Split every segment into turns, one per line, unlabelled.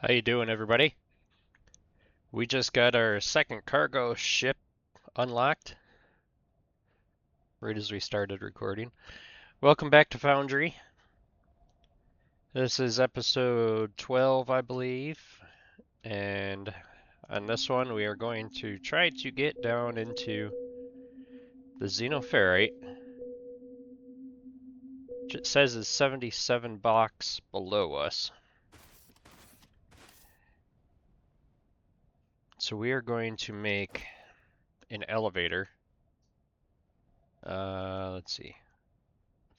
How you doing, everybody? We just got our second cargo ship unlocked right as we started recording. Welcome back to Foundry. This is episode 12, I believe, and on this one we are going to try to get down into the xenoferrite, which it says is 77 blocks below us. So we are going to make an elevator. Let's see.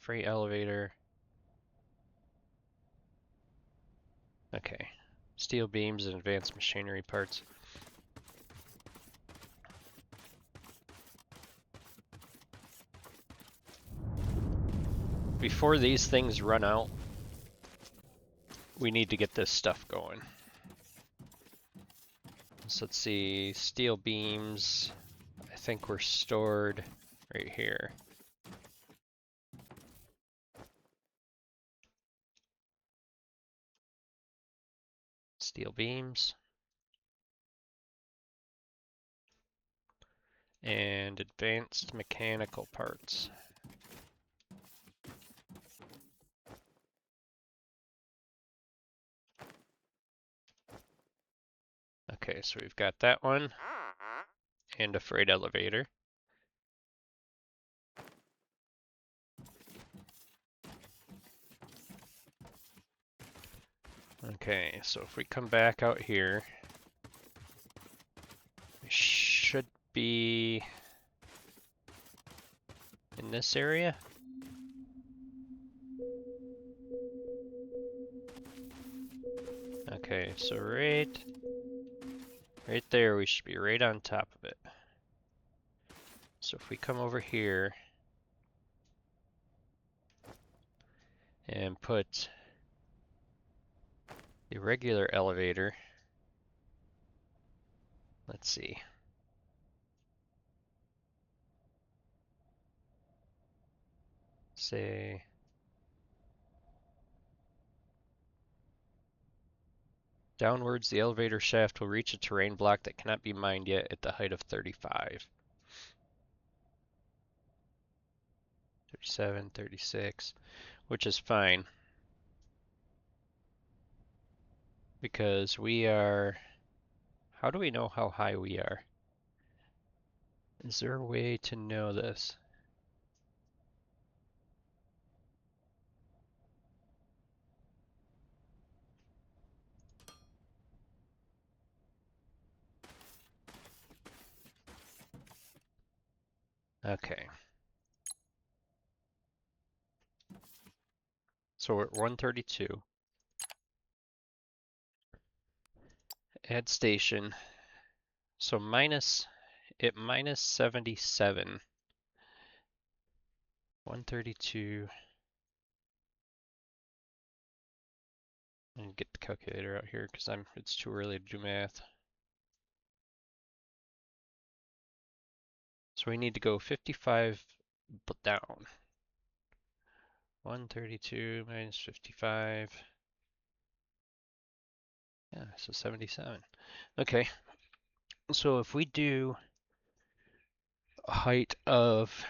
Freight elevator. Okay. Steel beams and advanced machinery parts. Before these things run out, we need to get this stuff going. So let's see, steel beams, I think we're stored right here. Steel beams. And advanced mechanical parts. Okay, so we've got that one, and a freight elevator. Okay, so if we come back out here, we should be in this area. Okay, so right there, we should be right on top of it. So if we come over here and put the regular elevator, let's see. Say downwards, the elevator shaft will reach a terrain block that cannot be mined yet at the height of 35. 37, 36, which is fine. Because we are... How do we know how high we are? Is there a way to know this? Okay. So we're at 132. Add station. So minus 77. 132. And get the calculator out here because it's too early to do math. So we need to go 55 down. 132 minus 55. Yeah, so 77. Okay. So if we do a height of...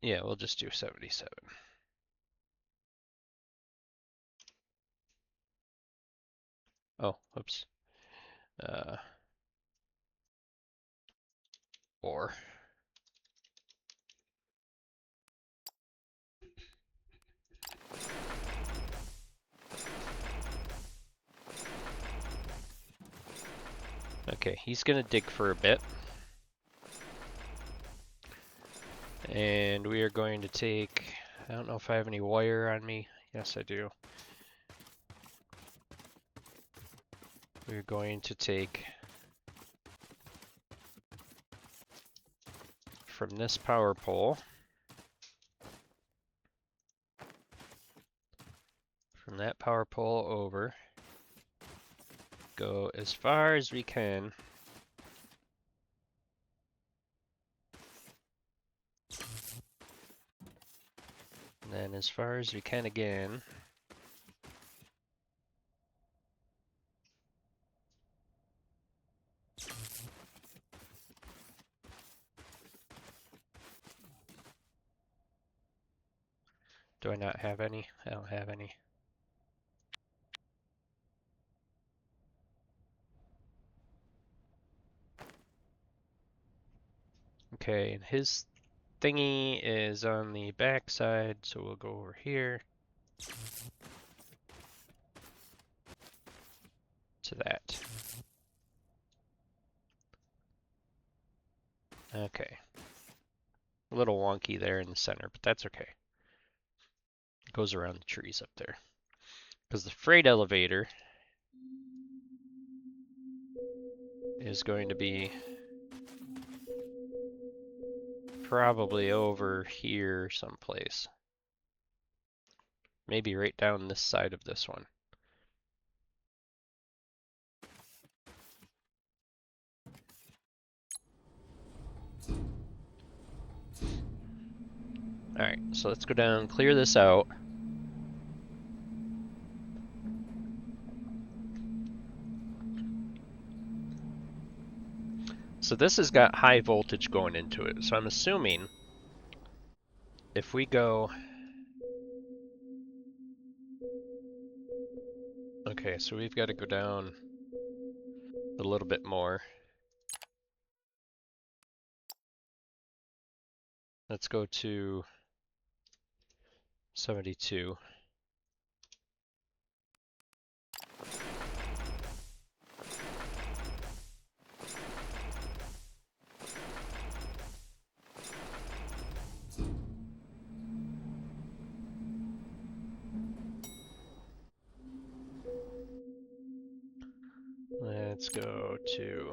Yeah, we'll just do 77. Oh, whoops. Or... Okay, he's gonna dig for a bit. And we are going to take... I don't know if I have any wire on me. Yes, I do. We're going to take... from this power pole... From that power pole over... Go as far as we can. And then as far as we can again. Do I not have any? I don't have any. Okay, and his thingy is on the back side, so we'll go over here to that. Okay. A little wonky there in the center, but that's okay. It goes around the trees up there. Because the freight elevator is going to be probably over here someplace. Maybe right down this side of this one. Alright, so let's go down, clear this out. So this has got high voltage going into it, so I'm assuming if we go... Okay, so we've got to go down a little bit more. Let's go to 72. Let's go to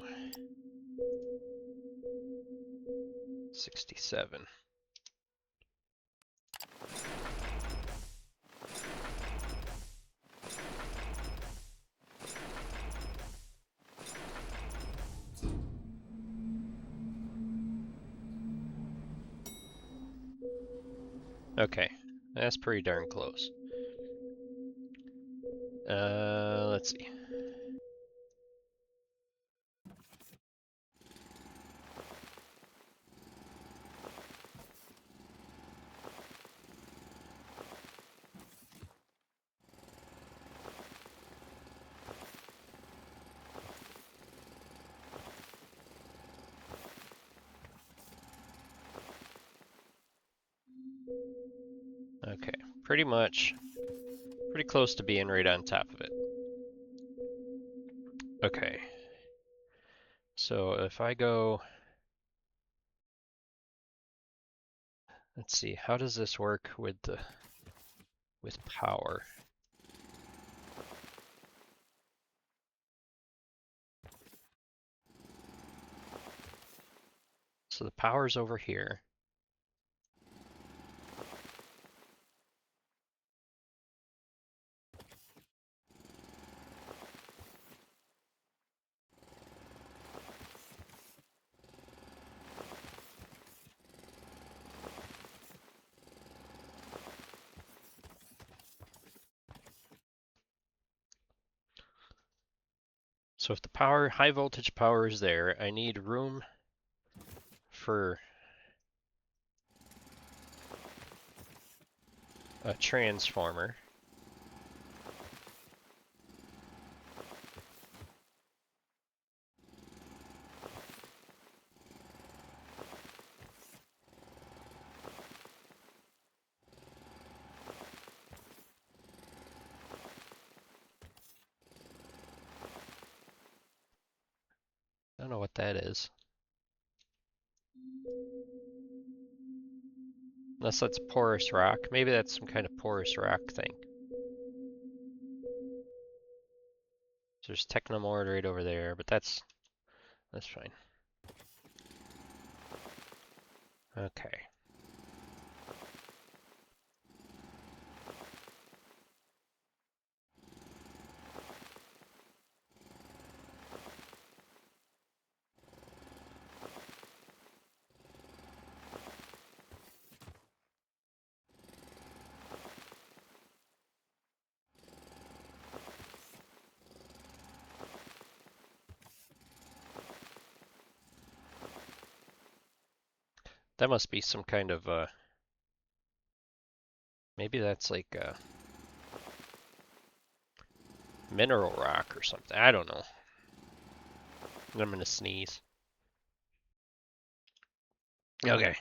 67. Okay, that's pretty darn close. Let's see. Okay, pretty close to being right on top of it. Okay. So if I go, let's see, how does this work with power? So the power's over here. So if the power, high voltage power is there, I need room for a transformer. I don't know what that is. Unless that's porous rock. Maybe that's some kind of porous rock thing. So there's technomord right over there, but that's fine. Okay. That must be some kind of, maybe that's like a mineral rock or something. I don't know. I'm gonna sneeze. Okay.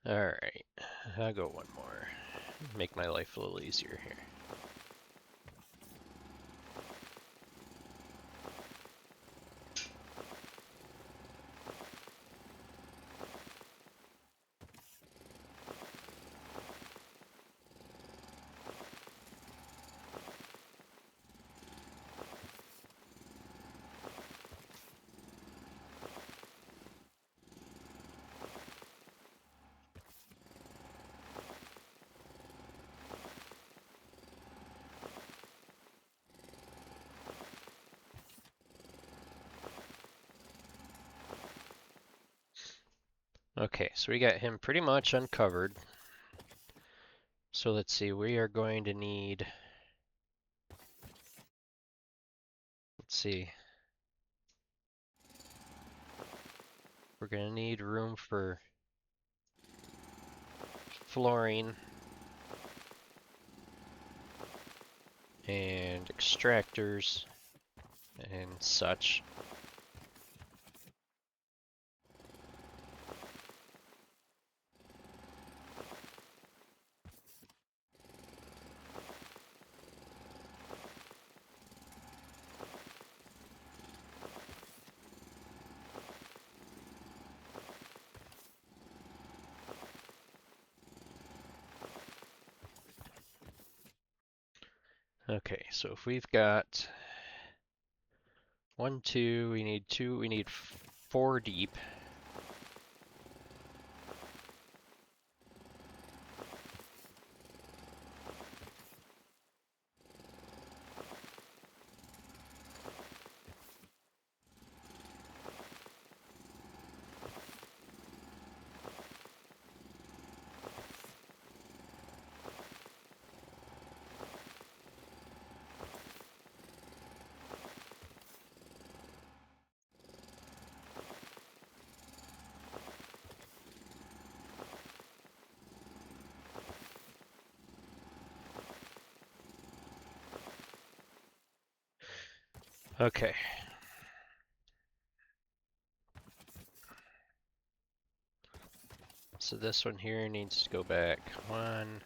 Alright. I'll go one more. Make my life a little easier here. Okay, so we got him pretty much uncovered. So let's see, we are going to need, let's see, we're going to need room for flooring and extractors and such. Okay, so if we've got 1, 2, we need 2, we need 4 deep. Okay. So this one here needs to go back 1.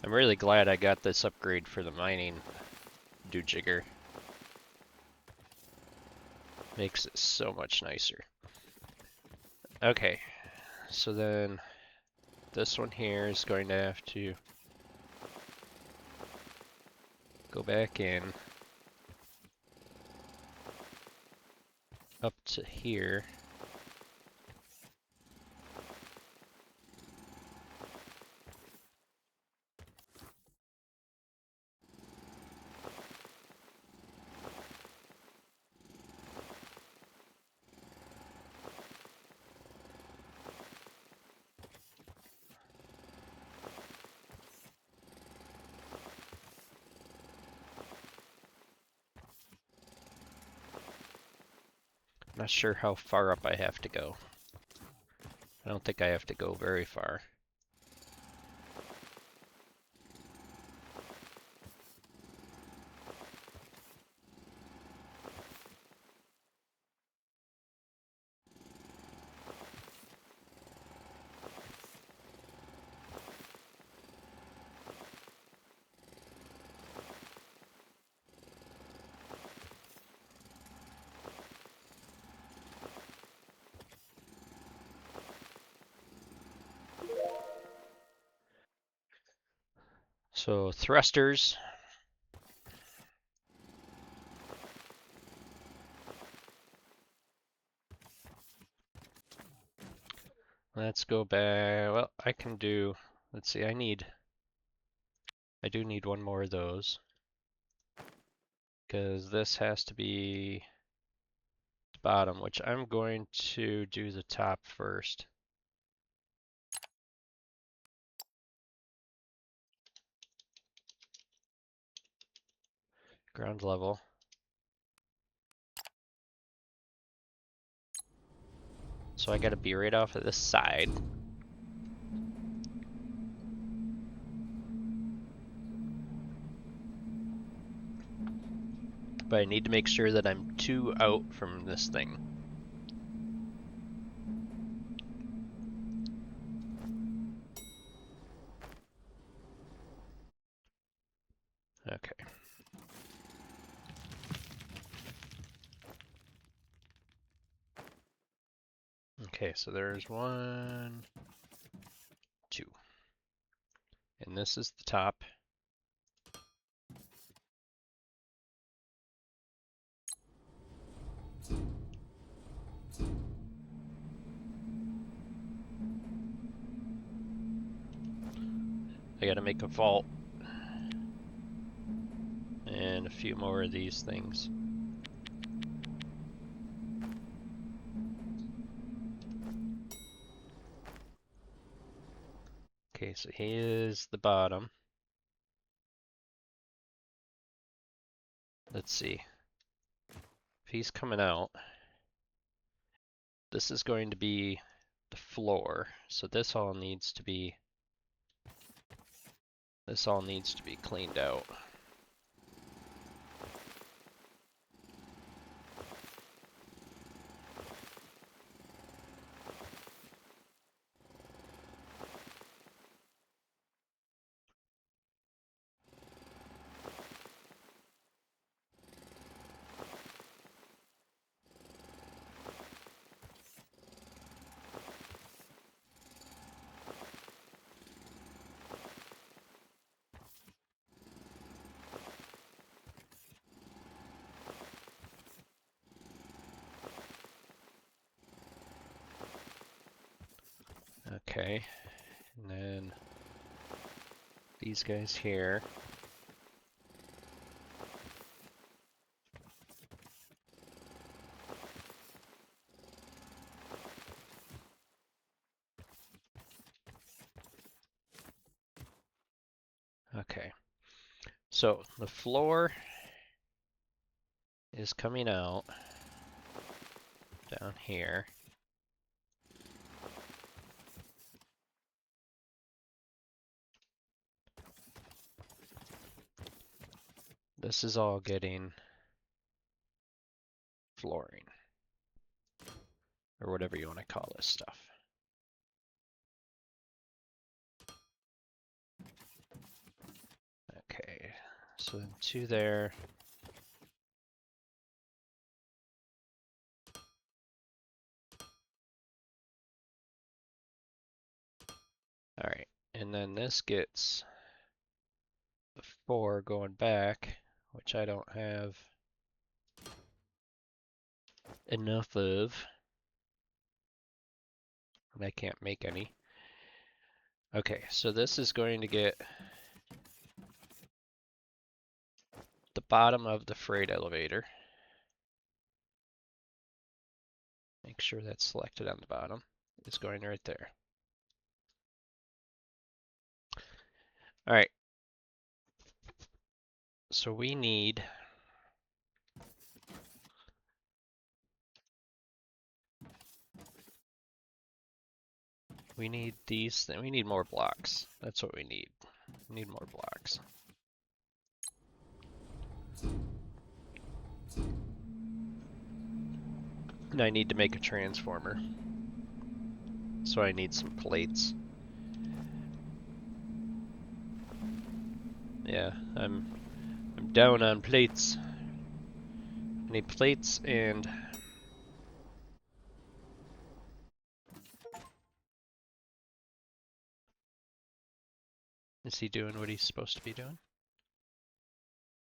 I'm really glad I got this upgrade for the mining dojigger. Makes it so much nicer. Okay, so then this one here is going to have to go back in up to here. Not sure how far up I have to go. I don't think I have to go very far. So thrusters. Let's go back. Well, I can do, let's see, I do need one more of those. Because this has to be the bottom, which I'm going to do the top first. Ground level. So I gotta be right off of this side. But I need to make sure that I'm 2 out from this thing. Okay. Okay, so there's 1, 2. And this is the top. I gotta make a vault. And a few more of these things. Okay, so here's the bottom. Let's see. If he's coming out, this is going to be the floor. So this all needs to be cleaned out. Okay, and then these guys here. Okay, so the floor is coming out down here. This is all getting flooring, or whatever you want to call this stuff. Okay, so then 2 there. All right, and then this gets 4 going back, which I don't have enough of, and I can't make any. Okay, so this is going to get the bottom of the freight elevator. Make sure that's selected on the bottom. It's going right there. All right, so we need these, we need more blocks. That's what we need. We need more blocks. And I need to make a transformer. So I need some plates. Yeah, I'm down on plates. I need plates and is he doing what he's supposed to be doing?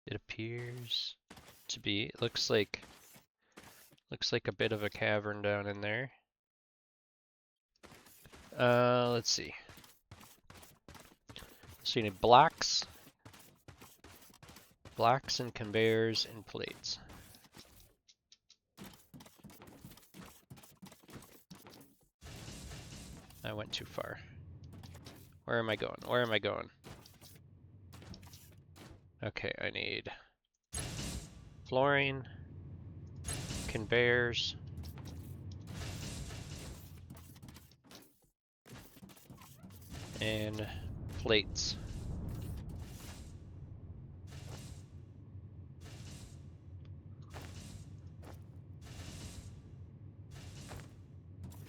It appears to be. It looks like a bit of a cavern down in there. Let's see. So you need blocks and conveyors and plates. I went too far. Where am I going? Where am I going? Okay, I need flooring, conveyors, and plates.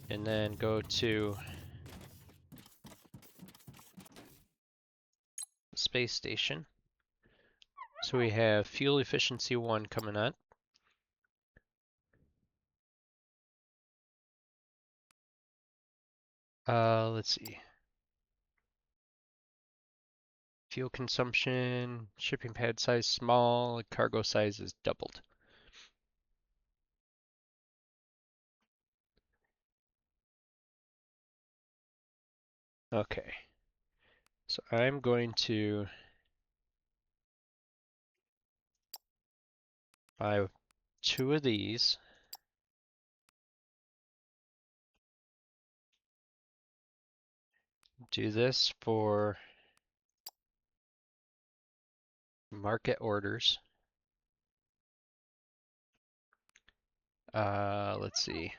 And then go to space station. So we have fuel efficiency 1 coming on. Let's see. Fuel consumption, shipping pad size small, cargo size is doubled. Okay. So I'm going to buy 2 of these. Do this for market orders. Let's see.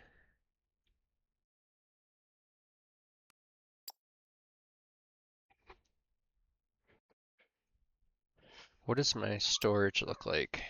What does my storage look like?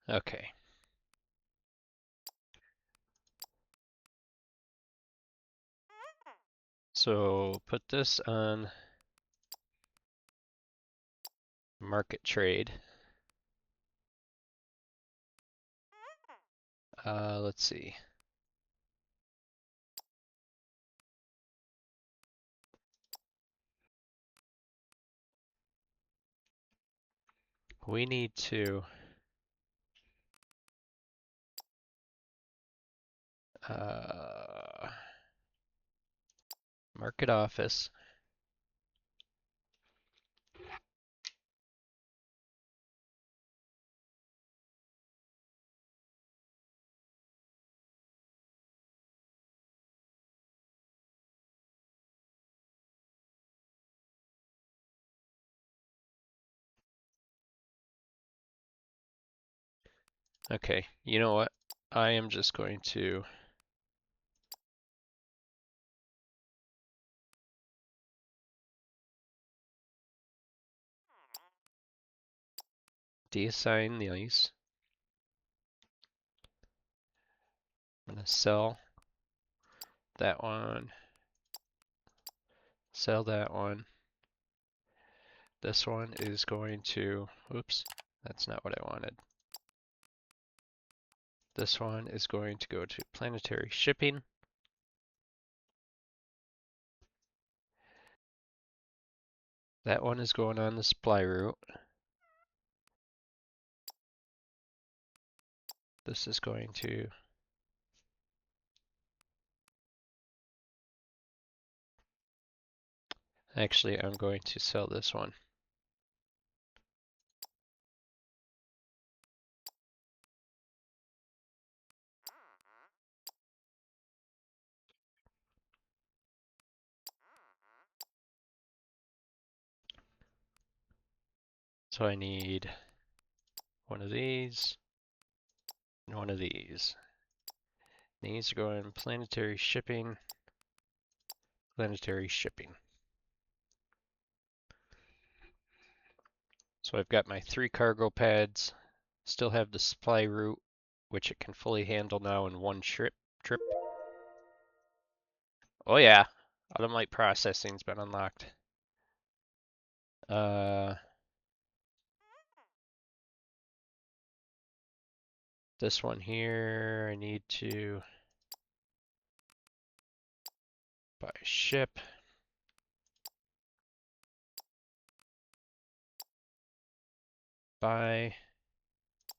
Okay. So put this on market trade. Let's see. We need to Market office. Okay, you know what? I am just going to deassign these. I'm going to sell that one, sell that one. This one is going to, oops, that's not what I wanted. This one is going to go to planetary shipping. That one is going on the supply route. This is going to, actually I'm going to sell this one. So I need one of these and one of these. These are going planetary shipping, planetary shipping. So I've got my 3 cargo pads, still have the supply route, which it can fully handle now in one trip. Oh yeah, olumite processing's been unlocked. This one here, I need to buy a ship. Buy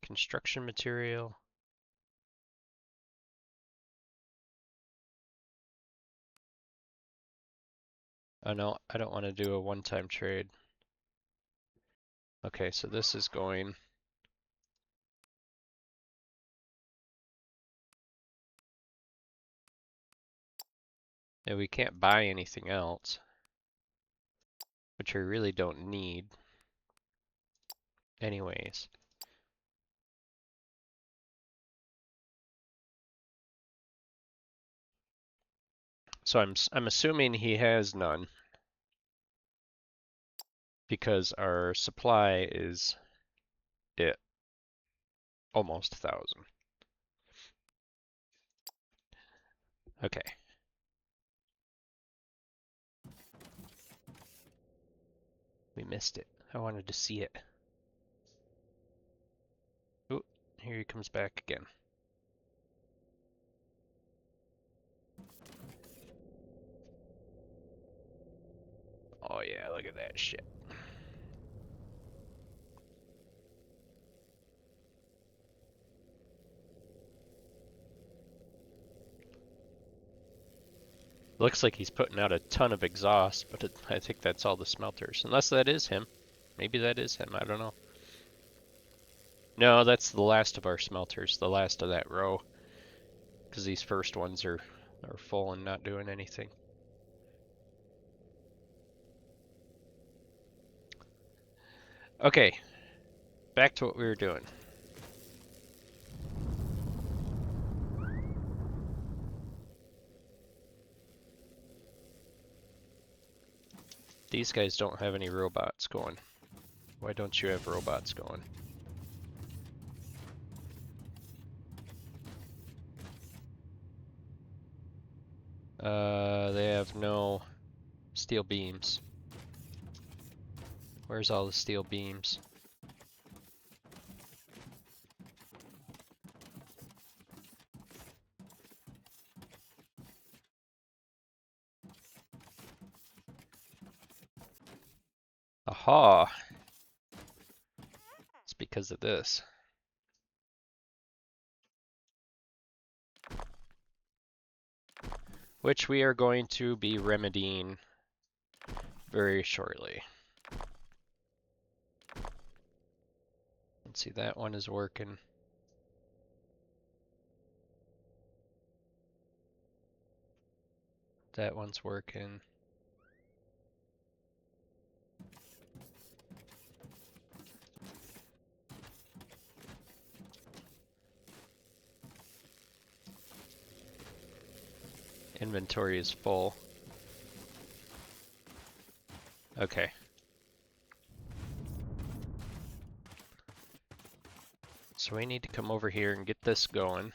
construction material. Oh no, I don't want to do a one-time trade. Okay, so this is going. And we can't buy anything else, which I really don't need. Anyways. So I'm assuming he has none because our supply is at almost 1,000. Okay. We missed it. I wanted to see it. Ooh, here he comes back again. Oh yeah, look at that shit. Looks like he's putting out a ton of exhaust, but I think that's all the smelters. Unless that is him. Maybe that is him, I don't know. No, that's the last of our smelters, the last of that row. Because these first ones are full and not doing anything. Okay, back to what we were doing. These guys don't have any robots going. Why don't you have robots going? They have no steel beams. Where's all the steel beams? Aha! It's because of this. which we are going to be remedying very shortly. Let's see, that one is working. That one's working. Inventory is full. Okay. So we need to come over here and get this going.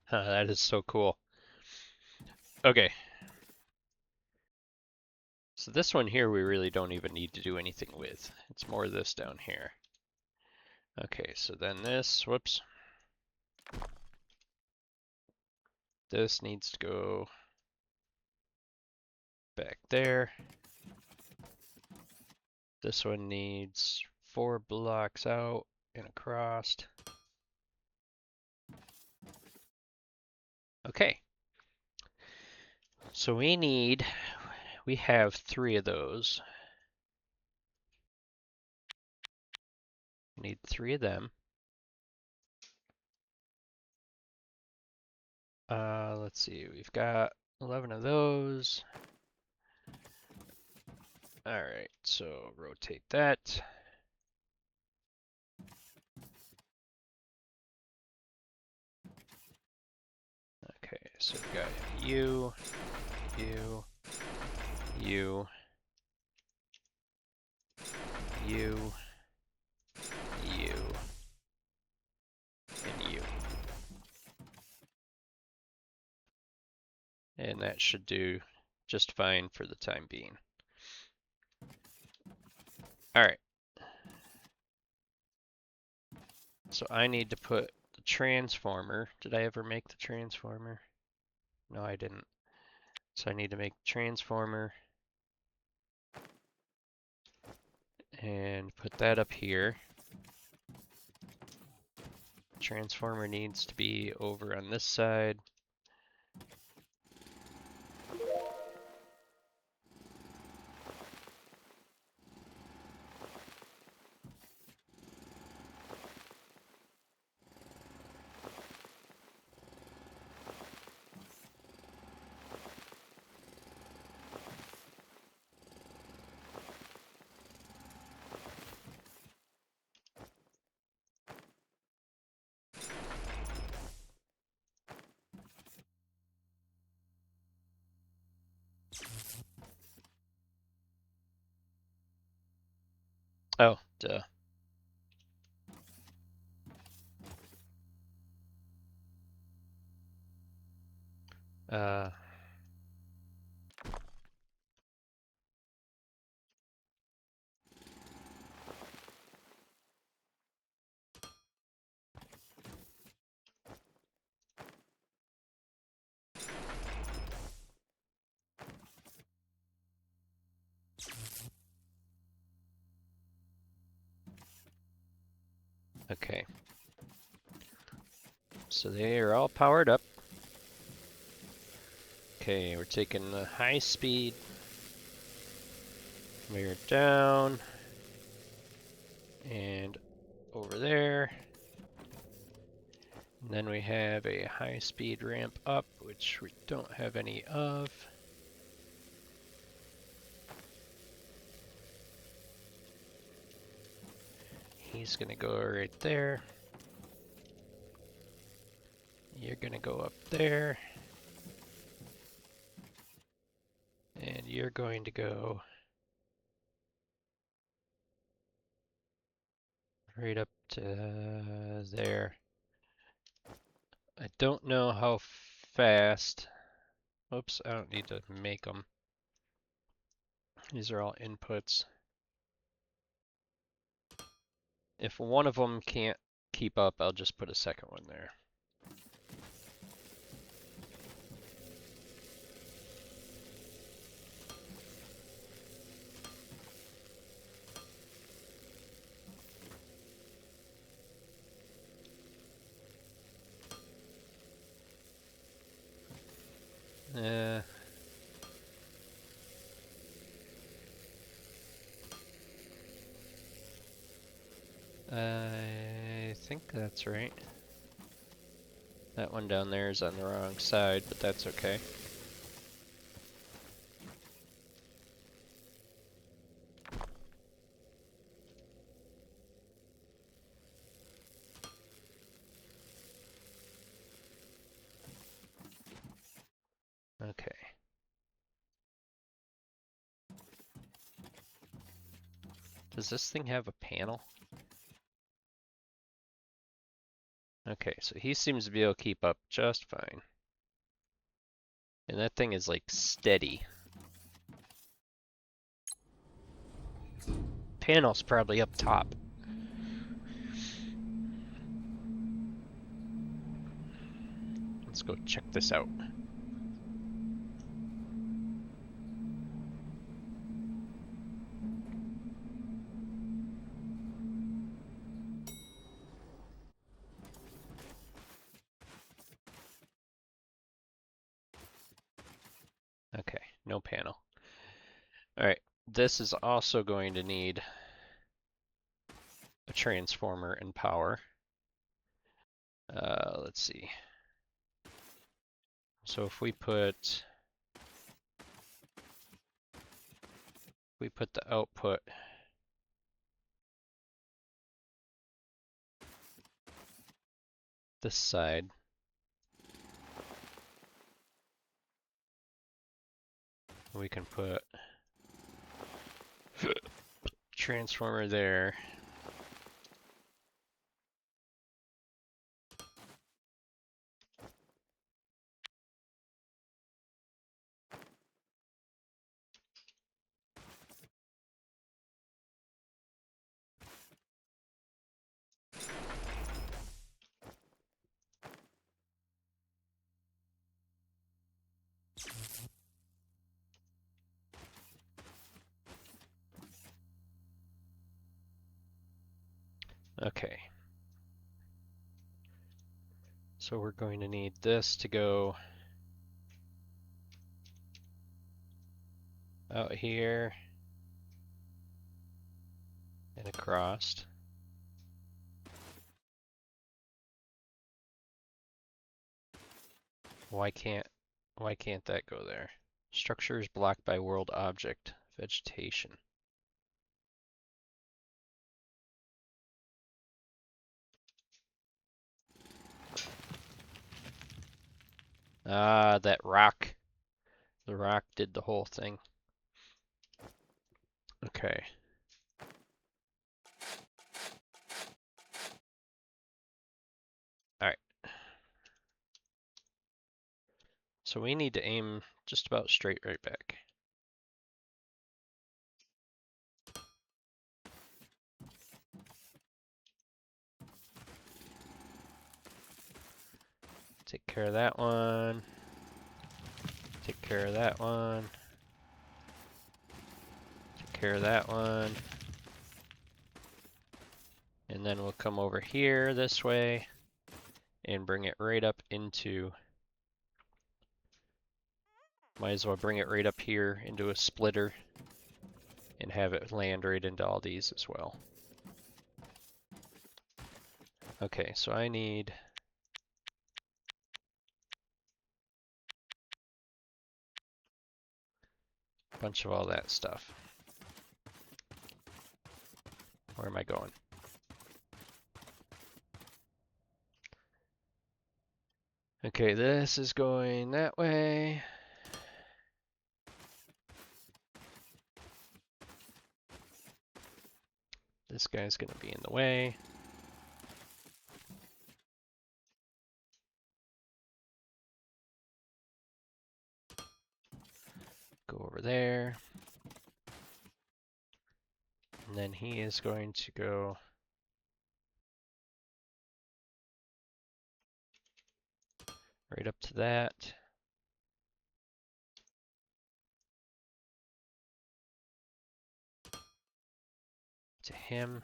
That is so cool. Okay. So this one here we really don't even need to do anything with. It's more this down here. Okay, so then this, whoops. This needs to go back there. This one needs 4 blocks out and across. Okay. So we have 3 of those. We need 3 of them. Let's see, we've got 11 of those. Alright, so rotate that. Okay, so we've got you, you, you, you, you, and you. And that should do just fine for the time being. Alright. So I need to put the transformer. Did I ever make the transformer? No, I didn't. So I need to make the transformer and put that up here. Transformer needs to be over on this side. Oh, duh. Uh, okay. So they are all powered up. Okay, we're taking the high speed conveyor down and over there. And then we have a high speed ramp up, which we don't have any of. He's gonna go right there. You're gonna go up there. And you're going to go right up to there. I don't know how fast. Oops, I don't need to make them. These are all inputs. If one of them can't keep up, I'll just put a second one there. I think that's right. That one down there is on the wrong side, but that's okay. Okay. Does this thing have a panel? Okay, so he seems to be able to keep up just fine. And that thing is like steady. Panel's probably up top. Let's go check this out. Okay, no panel. Alright, this is also going to need a transformer and power. Let's see. So if we put the output this side, we can put transformer there. Okay. So we're going to need this to go out here and across. Why can't that go there? Structure is blocked by world object vegetation. Ah, that rock. The rock did the whole thing. Okay. Alright. So we need to aim just about straight right back. Take care of that one. Take care of that one. Take care of that one. And then we'll come over here this way and bring it right up into, might as well bring it right up here into a splitter and have it land right into all these as well. Okay, so I need a bunch of all that stuff. Where am I going? Okay, this is going that way. This guy's gonna be in the way. Go over there. then he is going to go right up to that. To him.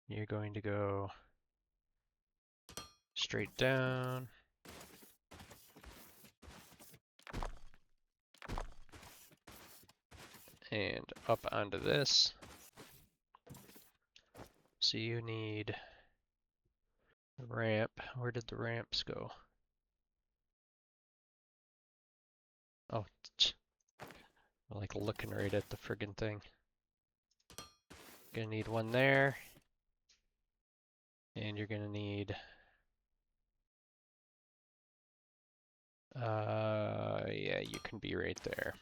You're going to go straight down. And up onto this. So you need a ramp. Where did the ramps go? Oh, I'm like looking right at the friggin' thing. Gonna need one there. And you're gonna need yeah, you can be right there.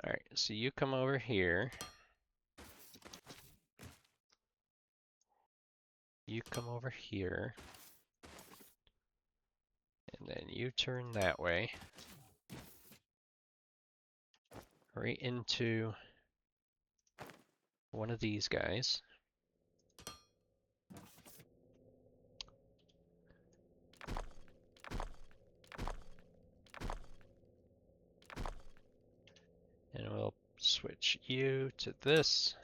Alright, so you come over here. You come over here. And then you turn that way. Right into one of these guys. And we'll switch you to this.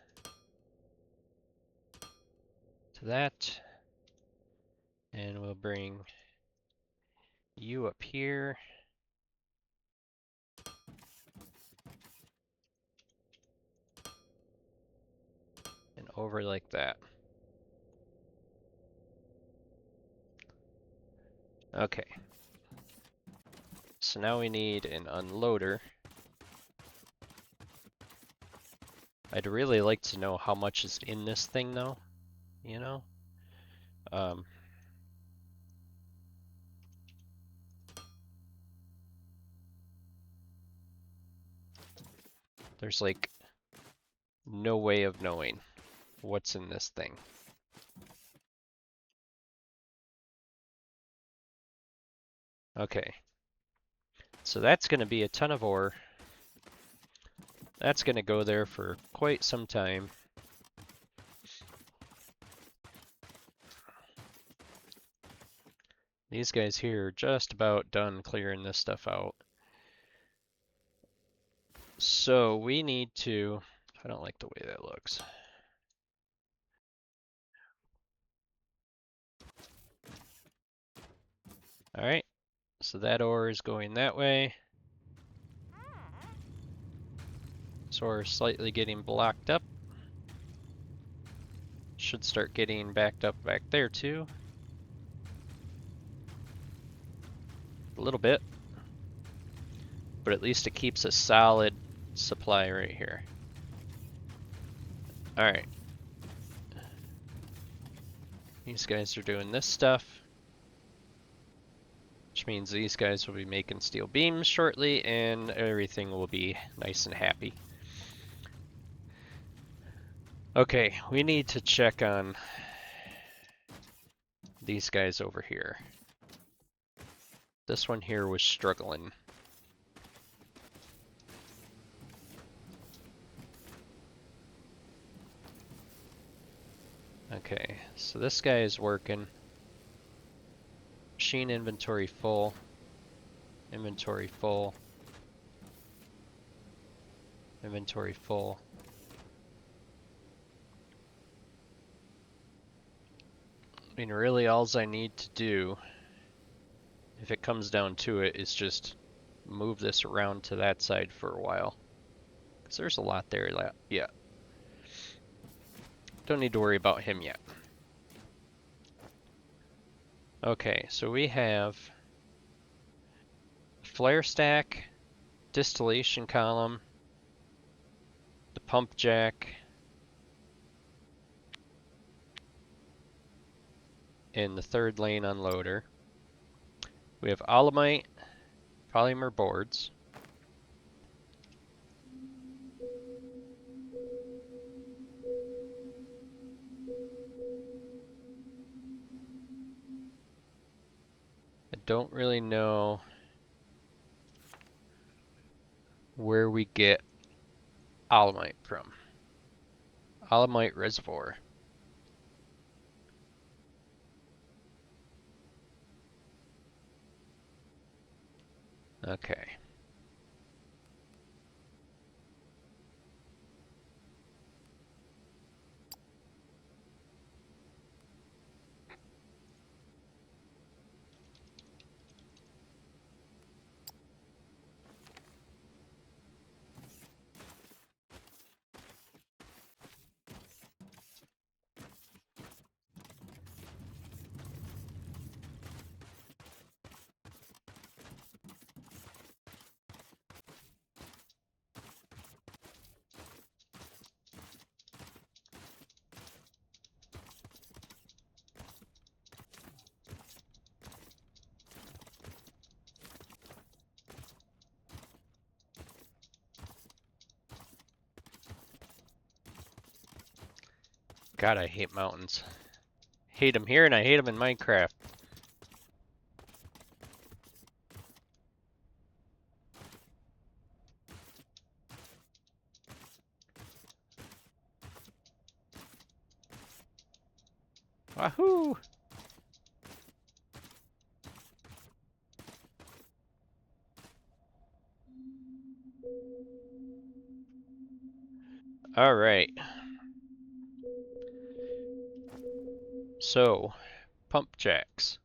To that. And we'll bring you up here. And over like that. Okay. So now we need an unloader. I'd really like to know how much is in this thing though, you know? There's like no way of knowing what's in this thing. Okay. So that's going to be a ton of ore. That's going to go there for quite some time. These guys here are just about done clearing this stuff out. So we need to, I don't like the way that looks. All right, so that ore is going that way. So we're slightly getting blocked up. Should start getting backed up back there too. A little bit. But at least it keeps a solid supply right here. Alright. These guys are doing this stuff. Which means these guys will be making steel beams shortly and everything will be nice and happy. Okay, we need to check on these guys over here. This one here was struggling. Okay, so this guy is working. Machine inventory full. Inventory full. Inventory full. I mean, really all I need to do, if it comes down to it, is just move this around to that side for a while. Because there's a lot there yet. Don't need to worry about him yet. Okay, so we have flare stack, distillation column, the pump jack, and the third lane unloader. We have olumite, polymer boards. I don't really know where we get olumite from. Olumite reservoir. Okay. God, I hate mountains. Hate them here and I hate them in Minecraft. Wahoo! Alright. So, pump jacks.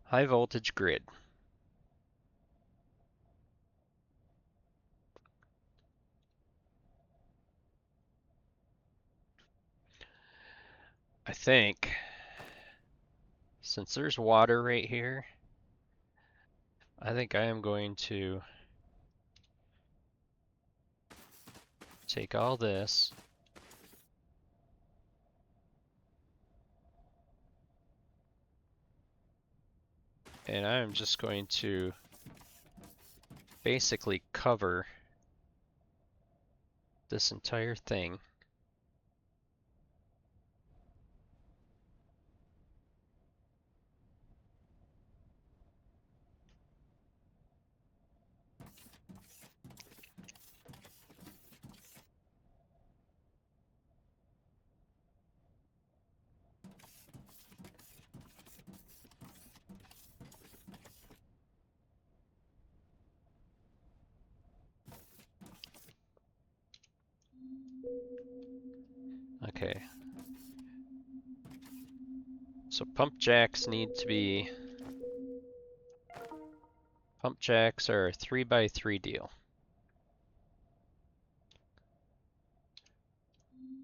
High voltage grid. I think, since there's water right here, I think I am going to take all this and I'm just going to basically cover this entire thing. Okay. So pump jacks need to be, pump jacks are a 3x3 deal.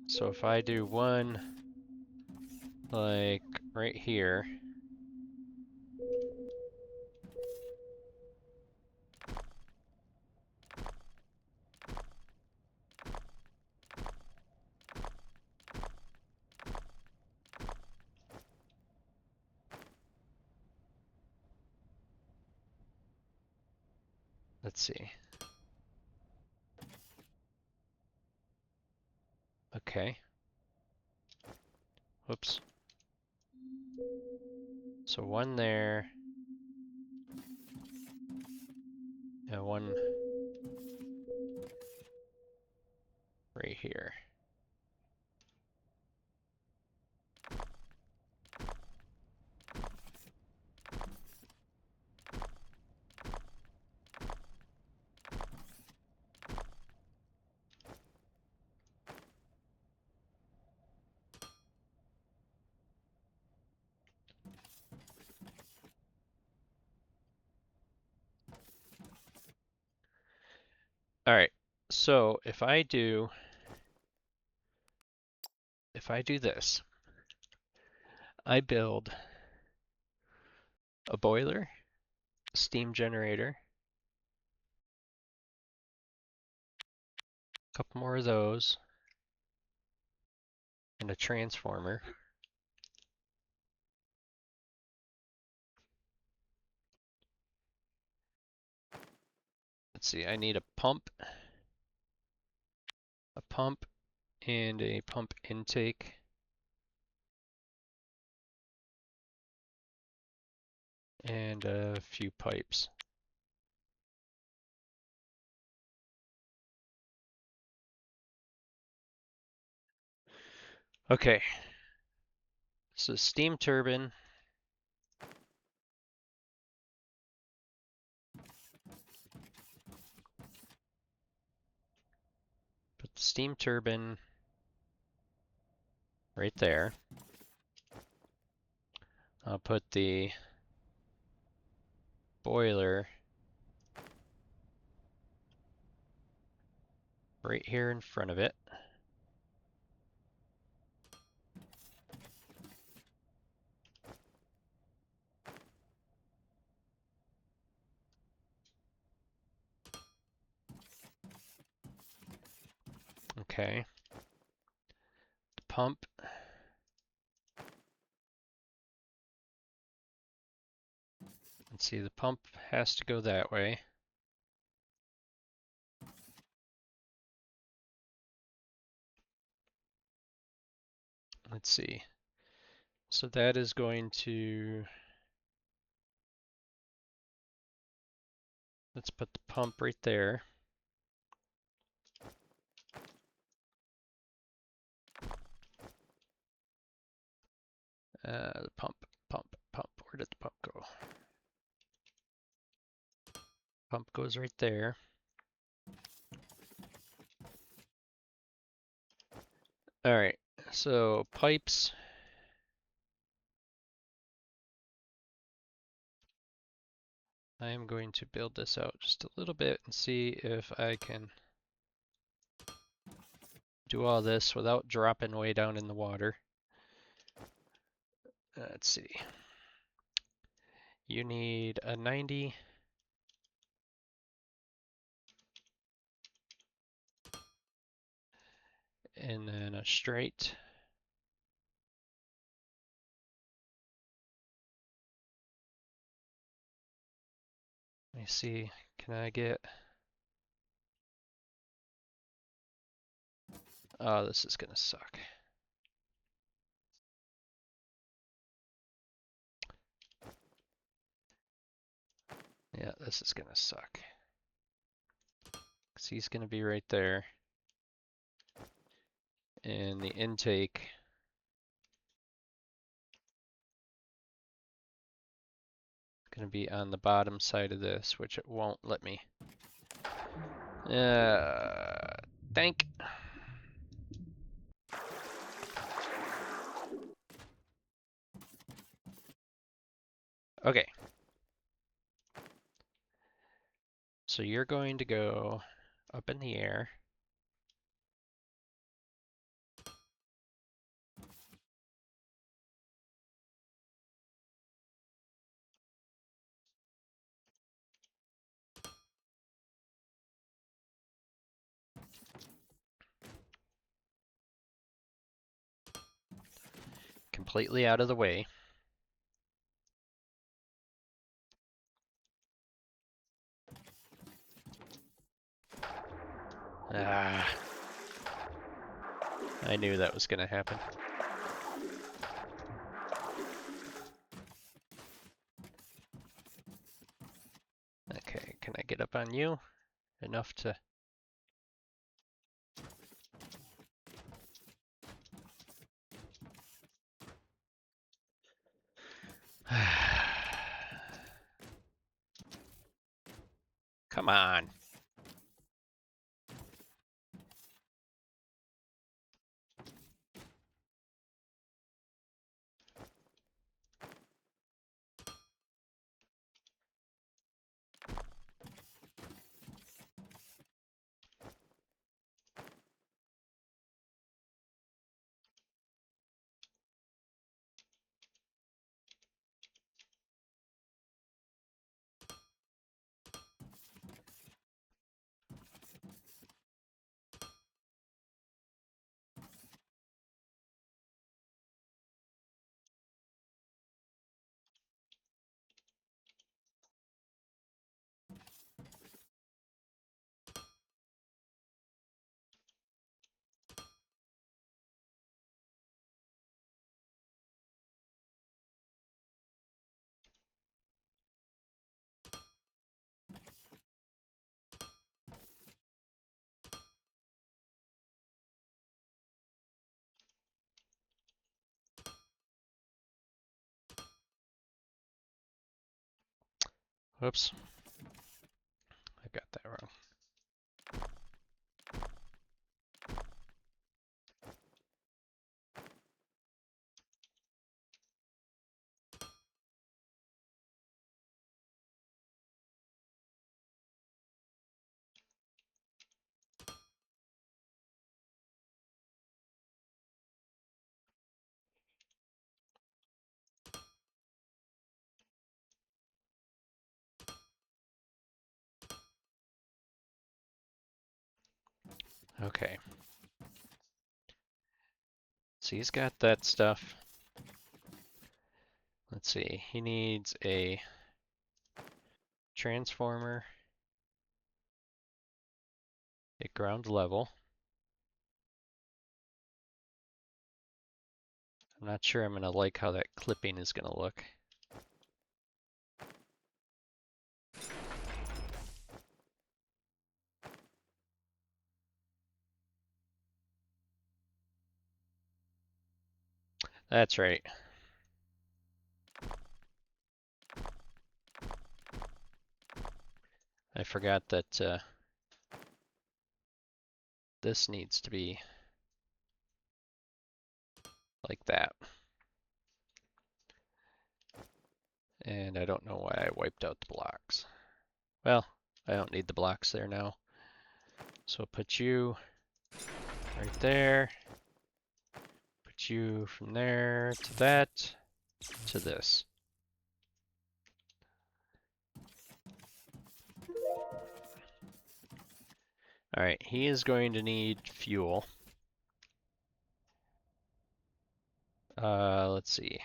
So if I do one like right here, let's see. Okay. Whoops. So one there, and one right here. All right. So if I do this, I build a boiler, a steam generator, a couple more of those, and a transformer. Let's see, I need a pump, and a pump intake. And a few pipes. Okay, so steam turbine. Put the steam turbine right there. I'll put the boiler right here in front of it. Okay. The pump. Let's see, the pump has to go that way. Let's see. So that is going to, let's put the pump right there. The pump. Where did the pump go? Pump goes right there. All right, so pipes. I am going to build this out just a little bit and see if I can do all this without dropping way down in the water. Let's see. You need a 90. And then a straight. Let me see, can I get... Oh, this is gonna suck. Yeah, this is gonna suck. Because he's gonna be right there. And the intake is gonna be on the bottom side of this, which it won't let me. Thank. Okay. So you're going to go up in the air. Completely out of the way. Ah. I knew that was gonna happen. Okay, can I get up on you? Enough to... Come on. Whoops. I got that wrong. Okay. So he's got that stuff. Let's see. He needs a transformer at ground level. I'm not sure I'm going to like how that clipping is going to look. That's right. I forgot that this needs to be like that. And I don't know why I wiped out the blocks. Well, I don't need the blocks there now. So I'll put you right there. Put you from there to that to this. Alright, he is going to need fuel. Let's see.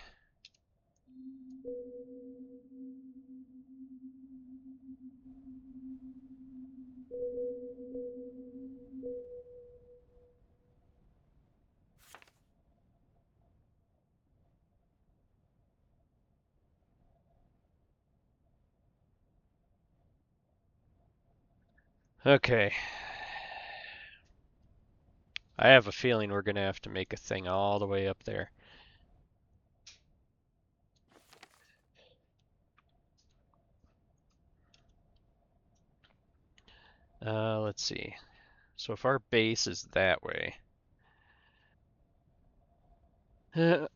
Okay. I have a feeling we're going to have to make a thing all the way up there. Let's see. So if our base is that way. Let's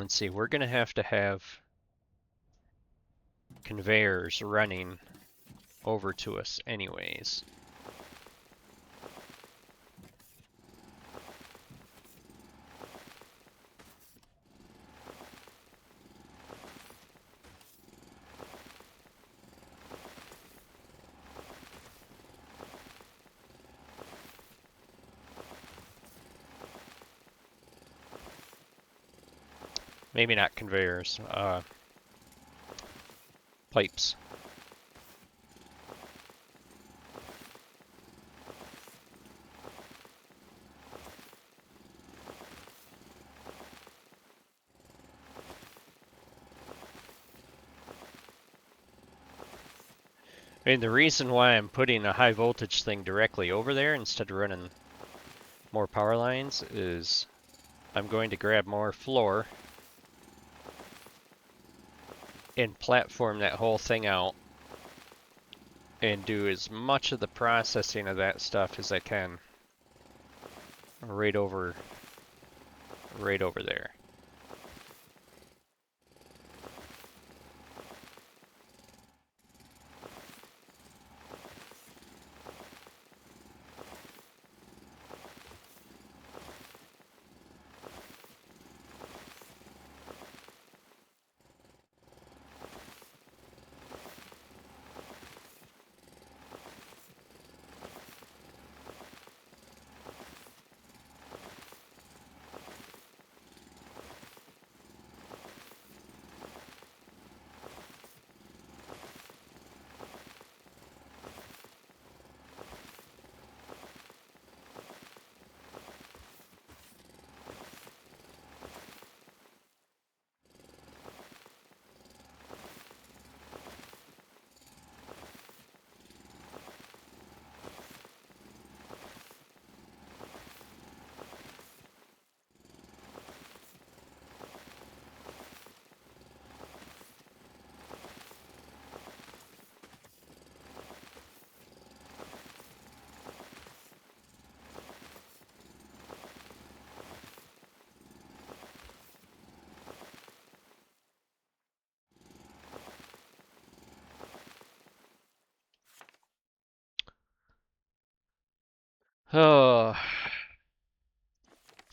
see, we're going to have conveyors running over to us anyways. Maybe not conveyors, pipes. I mean, the reason why I'm putting a high voltage thing directly over there instead of running more power lines is I'm going to grab more floor and platform that whole thing out and do as much of the processing of that stuff as I can right over there.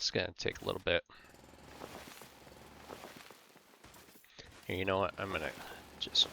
It's gonna take a little bit. Here, you know what? I'm gonna just...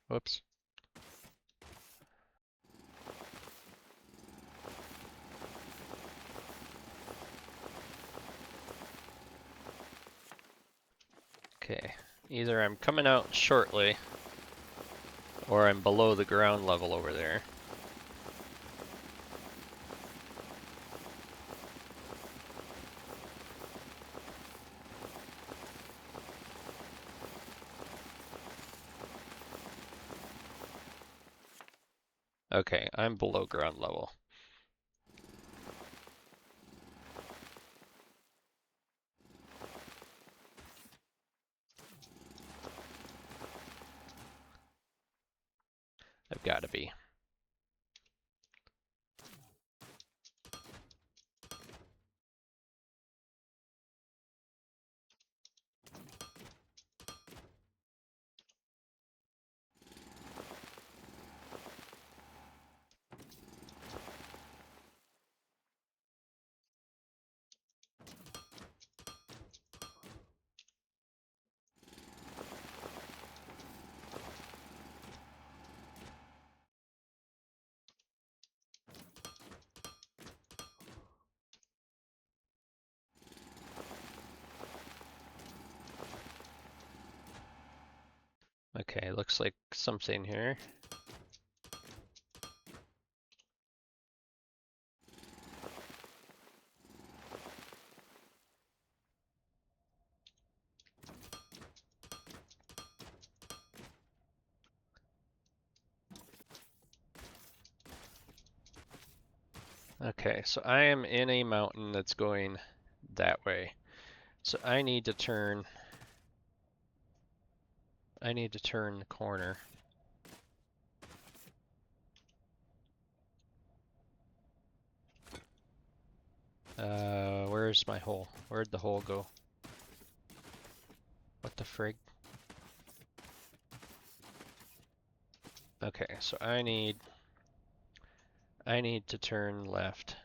Whoops. Okay, either I'm coming out shortly, or I'm below the ground level over there. Okay, I'm below ground level. I've got to be. Okay, looks like something here. Okay, so I am in a mountain that's going that way. So I need to turn the corner. Where's my hole? Where'd the hole go? What the frig? Okay, so I need to turn left.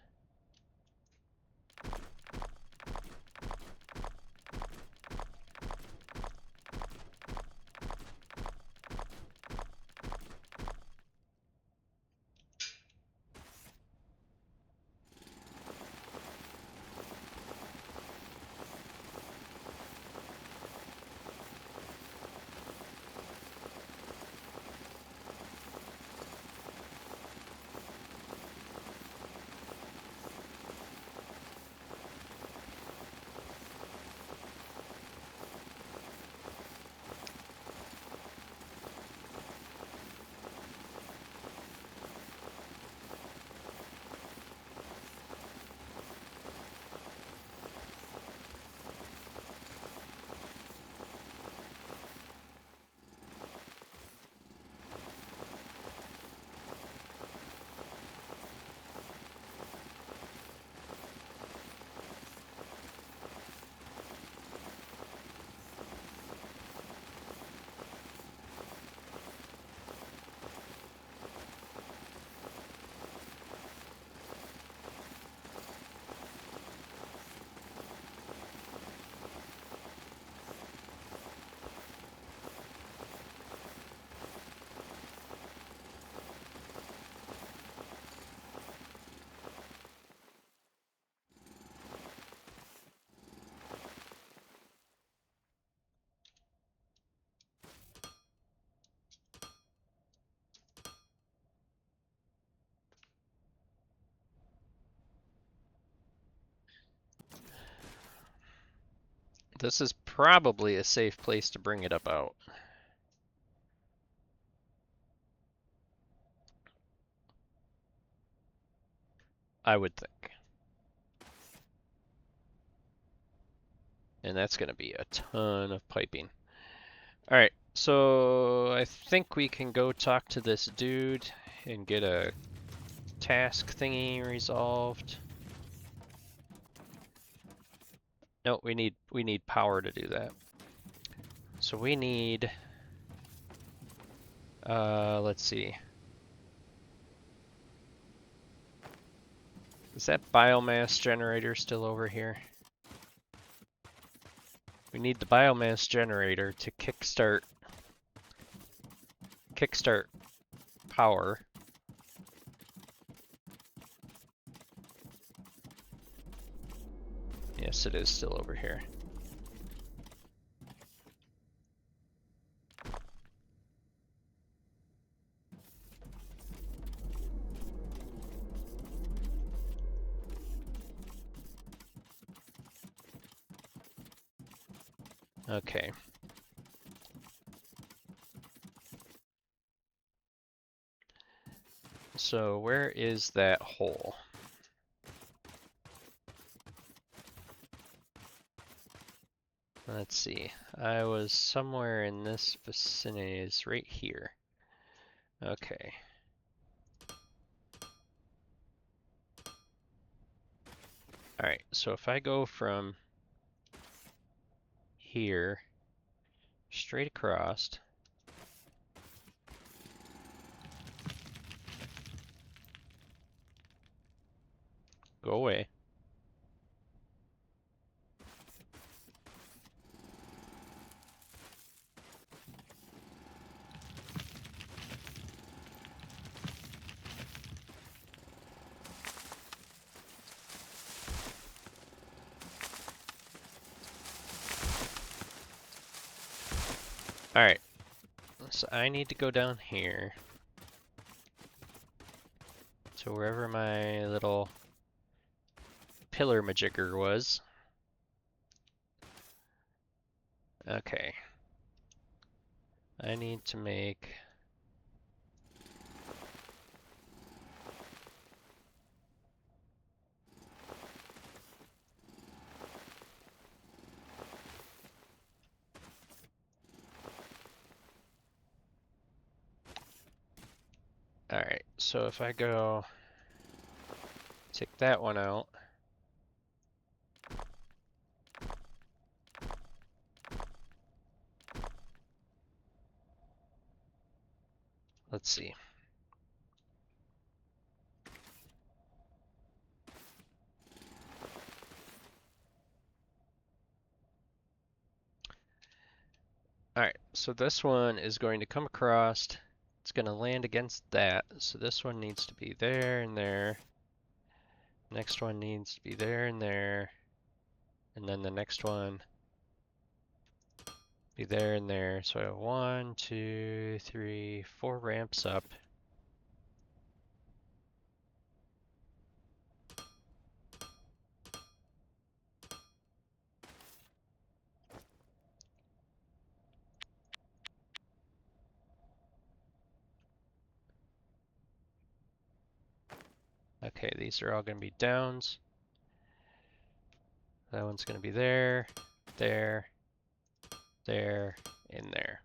This is probably a safe place to bring it up out. I would think. And that's going to be a ton of piping. All right, so I think we can go talk to this dude and get a task thingy resolved. No, we need power to do that. So we need, let's see. Is that biomass generator still over here? We need the biomass generator to kickstart power. Yes, it is still over here. Okay. So where is that hole? Let's see. I was somewhere in this vicinity. It's right here. Okay. Alright, so if I go from here straight across, go away. Alright, so I need to go down here to wherever my little pillar majigger was. Okay. I need to make... Alright, so if I go take that one out, let's see. Alright, so this one is going to come across, it's going to land against that, so this one needs to be there and there. Next one needs to be there and there. And then the next one be there and there. So I have 1, 2, 3, 4 ramps up. Okay, these are all going to be downs. That one's going to be there, there, there, and there.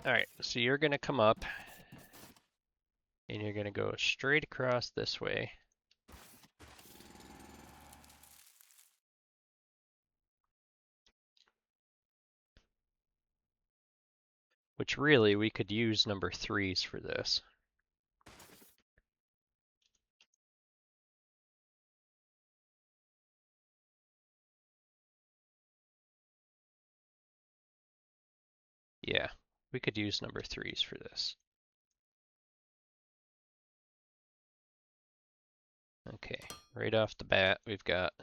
Alright, so you're going to come up and you're going to go straight across this way. Which really, we could use number 3s for this. Yeah, we could use number 3s for this. Okay, right off the bat, we've got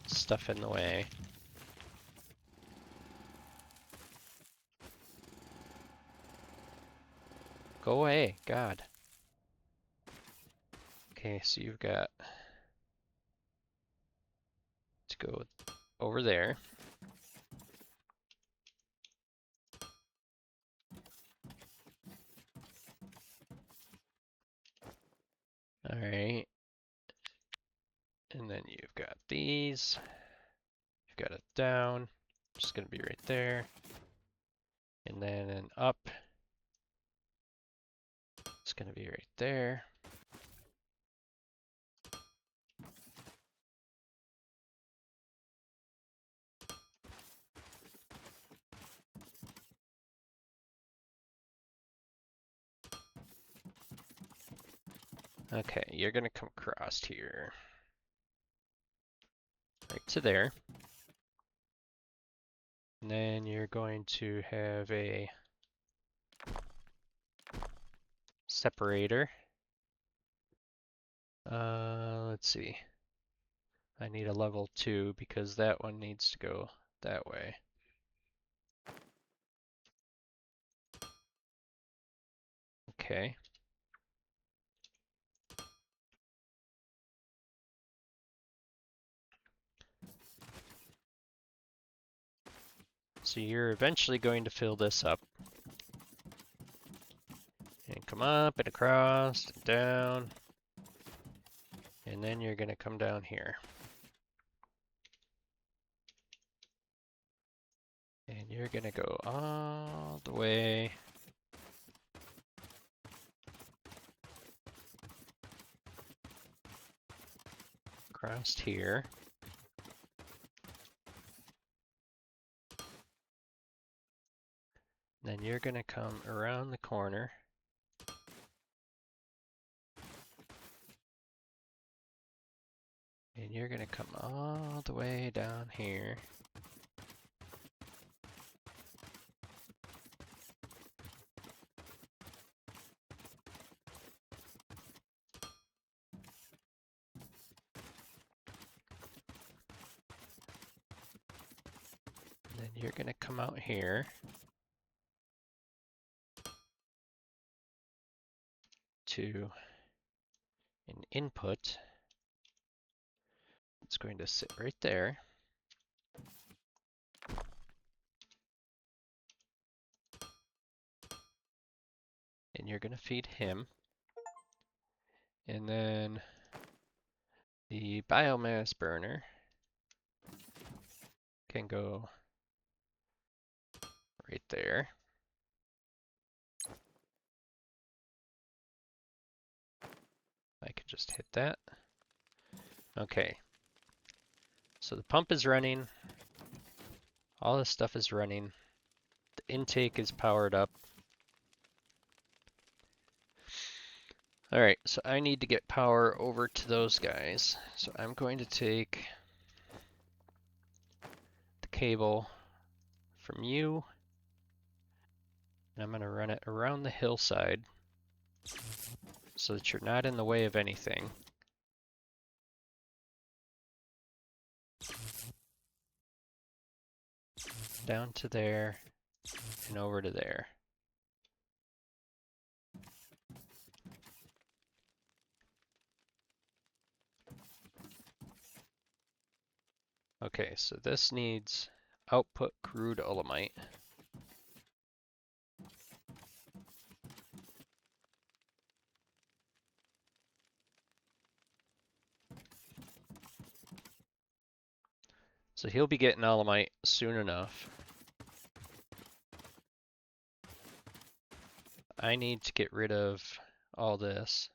stuff in the way. Go away, God. Okay, so you've got to go over there. these. You've got it down, it's going to be right there. And then an up, it's going to be right there. Okay, you're going to come across here. Right to there. And then you're going to have a separator. Let's see. I need a level 2 because that one needs to go that way. Okay. So you're eventually going to fill this up. And come up and across and down. And then you're going to come down here. And you're going to go all the way across here. Then you're going to come around the corner. And you're going to come all the way down here. And then you're going to come out here. To an input. It's going to sit right there. And you're going to feed him. And then the biomass burner can go right there. I could just hit that. Okay. So the pump is running. All this stuff is running. The intake is powered up. All right, so I need to get power over to those guys. So I'm going to take the cable from you, and I'm going to run it around the hillside so that you're not in the way of anything. Down to there and over to there. Okay, so this needs output crude olumite. So he'll be getting olumite soon enough. I need to get rid of all this.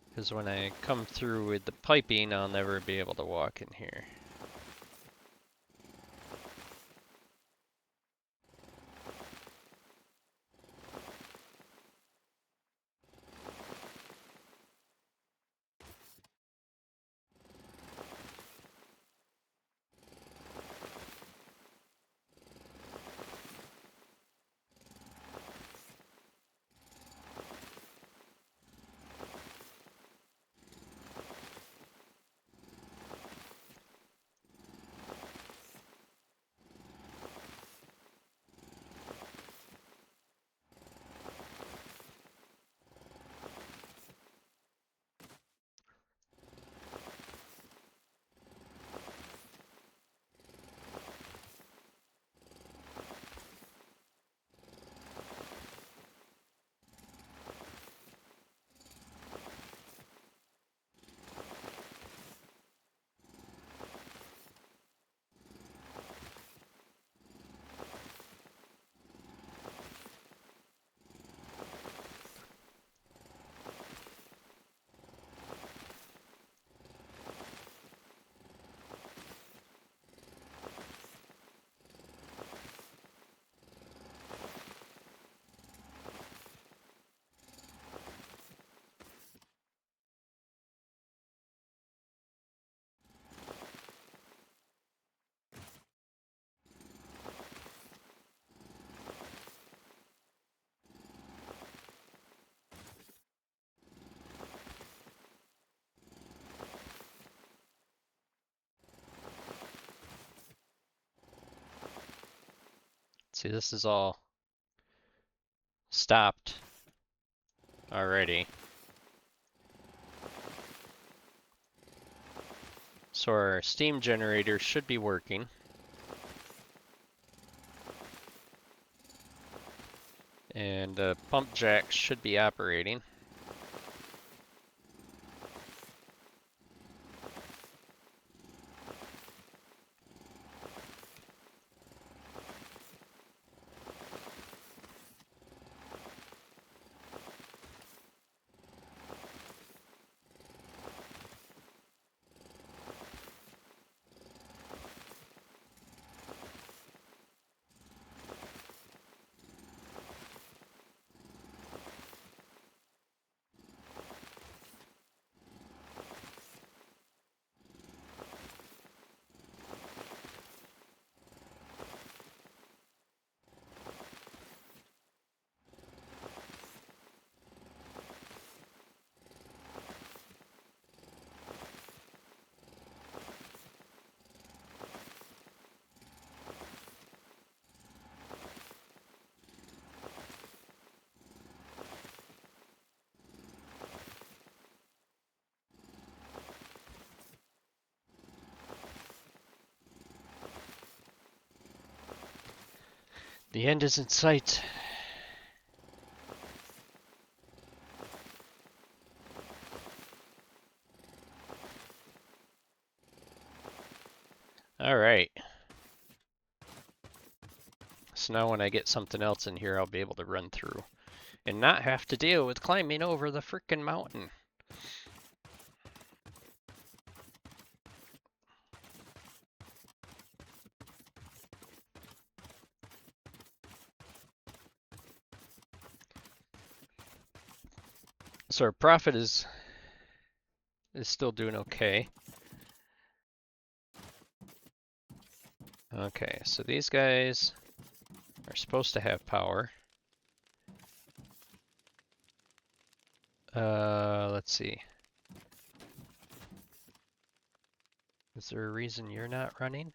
Because when I come through with the piping, I'll never be able to walk in here. See, this is all stopped already. So our steam generator should be working. And the pump jack should be operating. The end is in sight. All right. So now when I get something else in here, I'll be able to run through and not have to deal with climbing over the frickin' mountain. So our profit is still doing okay. Okay, so these guys are supposed to have power. Let's see. Is there a reason you're not running?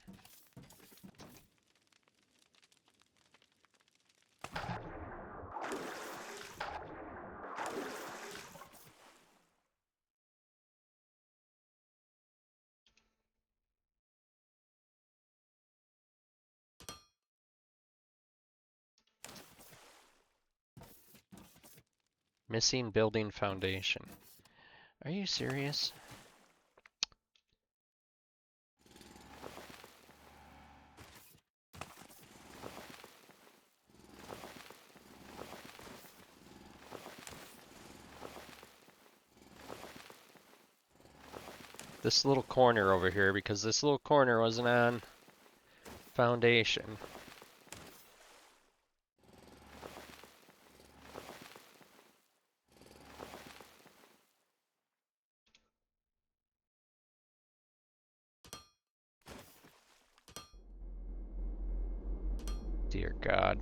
Missing building foundation. Are you serious? This little corner over here, because this little corner wasn't on foundation. Dear God.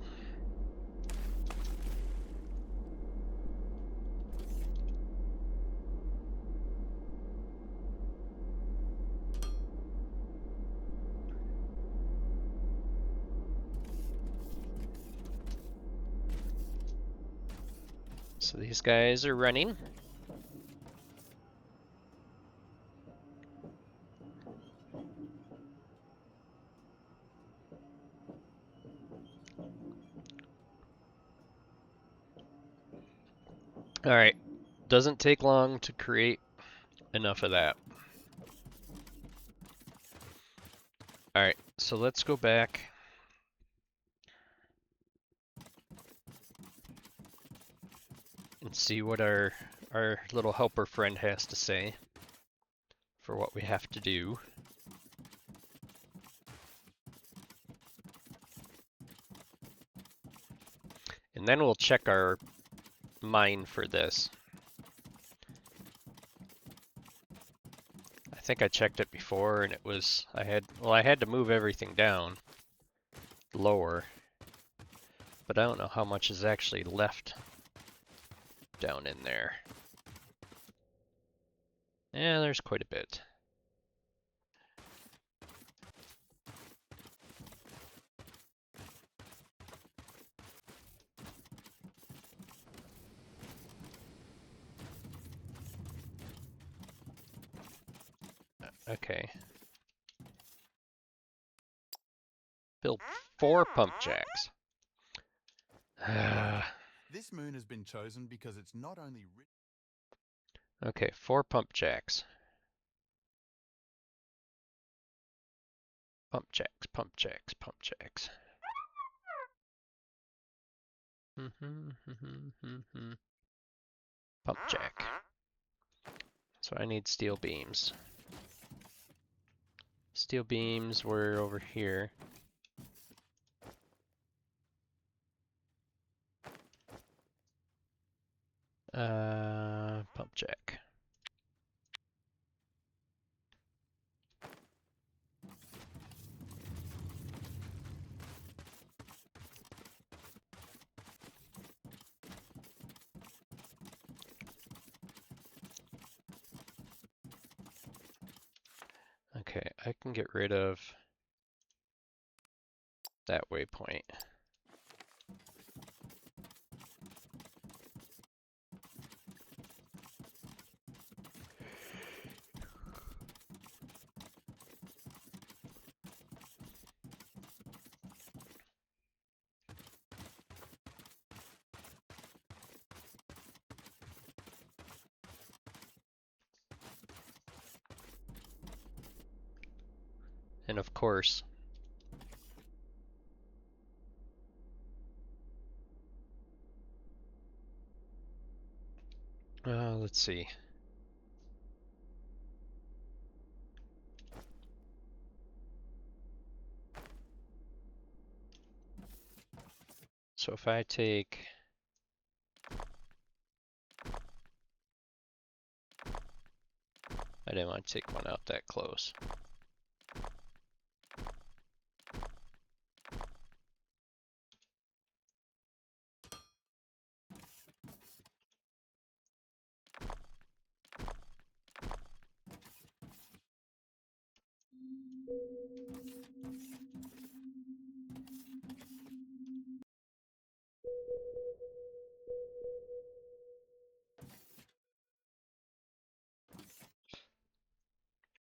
So these guys are running. Alright, doesn't take long to create enough of that. Alright, so let's go back. And see what our little helper friend has to say for what we have to do. And then we'll check our mine for this. I think I checked it before and it was, I had to move everything down lower, but I don't know how much is actually left down in there. Yeah, there's quite a bit. Okay. Build 4 pump jacks.
This moon has been chosen because it's not only rich.
Okay, 4 pump jacks. Pump jacks, pump jacks, pump jacks. Pump jack. So I need steel beams. Steel beams were over here. Pump jack. Okay, I can get rid of that waypoint. And of course, let's see. So if I take I didn't want to take one out that close.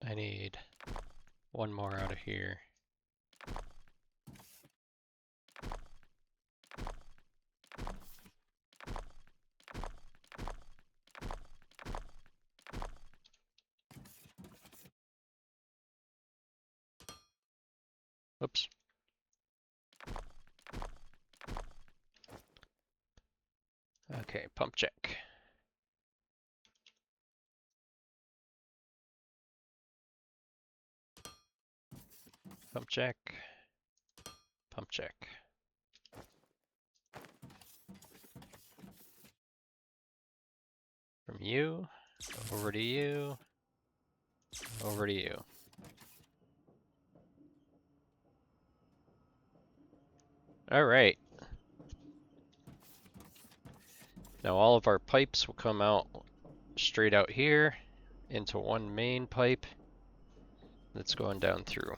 I need one more out of here. Oops. Okay, pump jack. Pump jack. Pump jack. From you, over to you, over to you. All right. Now all of our pipes will come out straight out here into one main pipe that's going down through.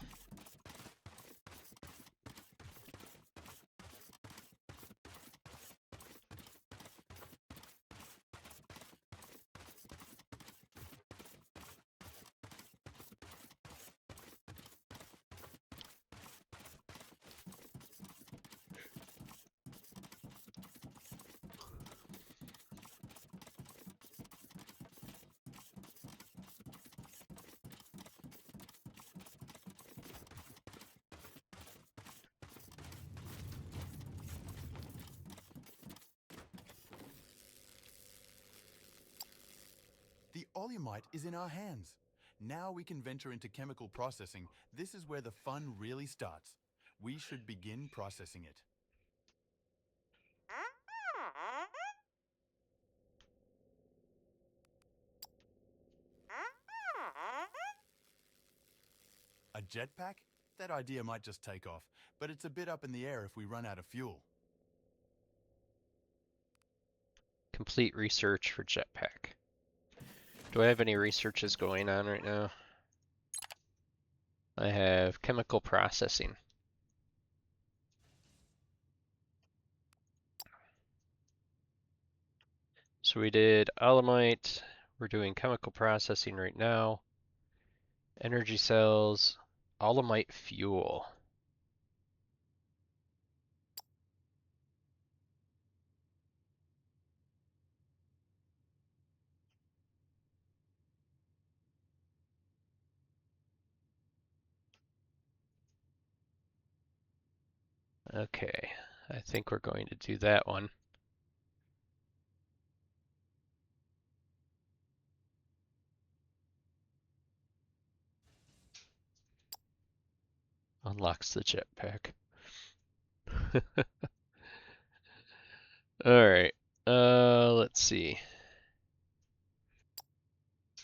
The olumite is in our hands. Now we can venture into chemical processing. This is where the fun really starts. We should begin processing it. A jetpack? That idea might just take off, but it's a bit up in the air if we run out of fuel.
Complete research for jetpack. Do I have any researches going on right now? I have chemical processing. So we did olumite. We're doing chemical processing right now. Energy cells, olumite fuel. Okay, I think we're going to do that one. Unlocks the jetpack. Alright, let's see.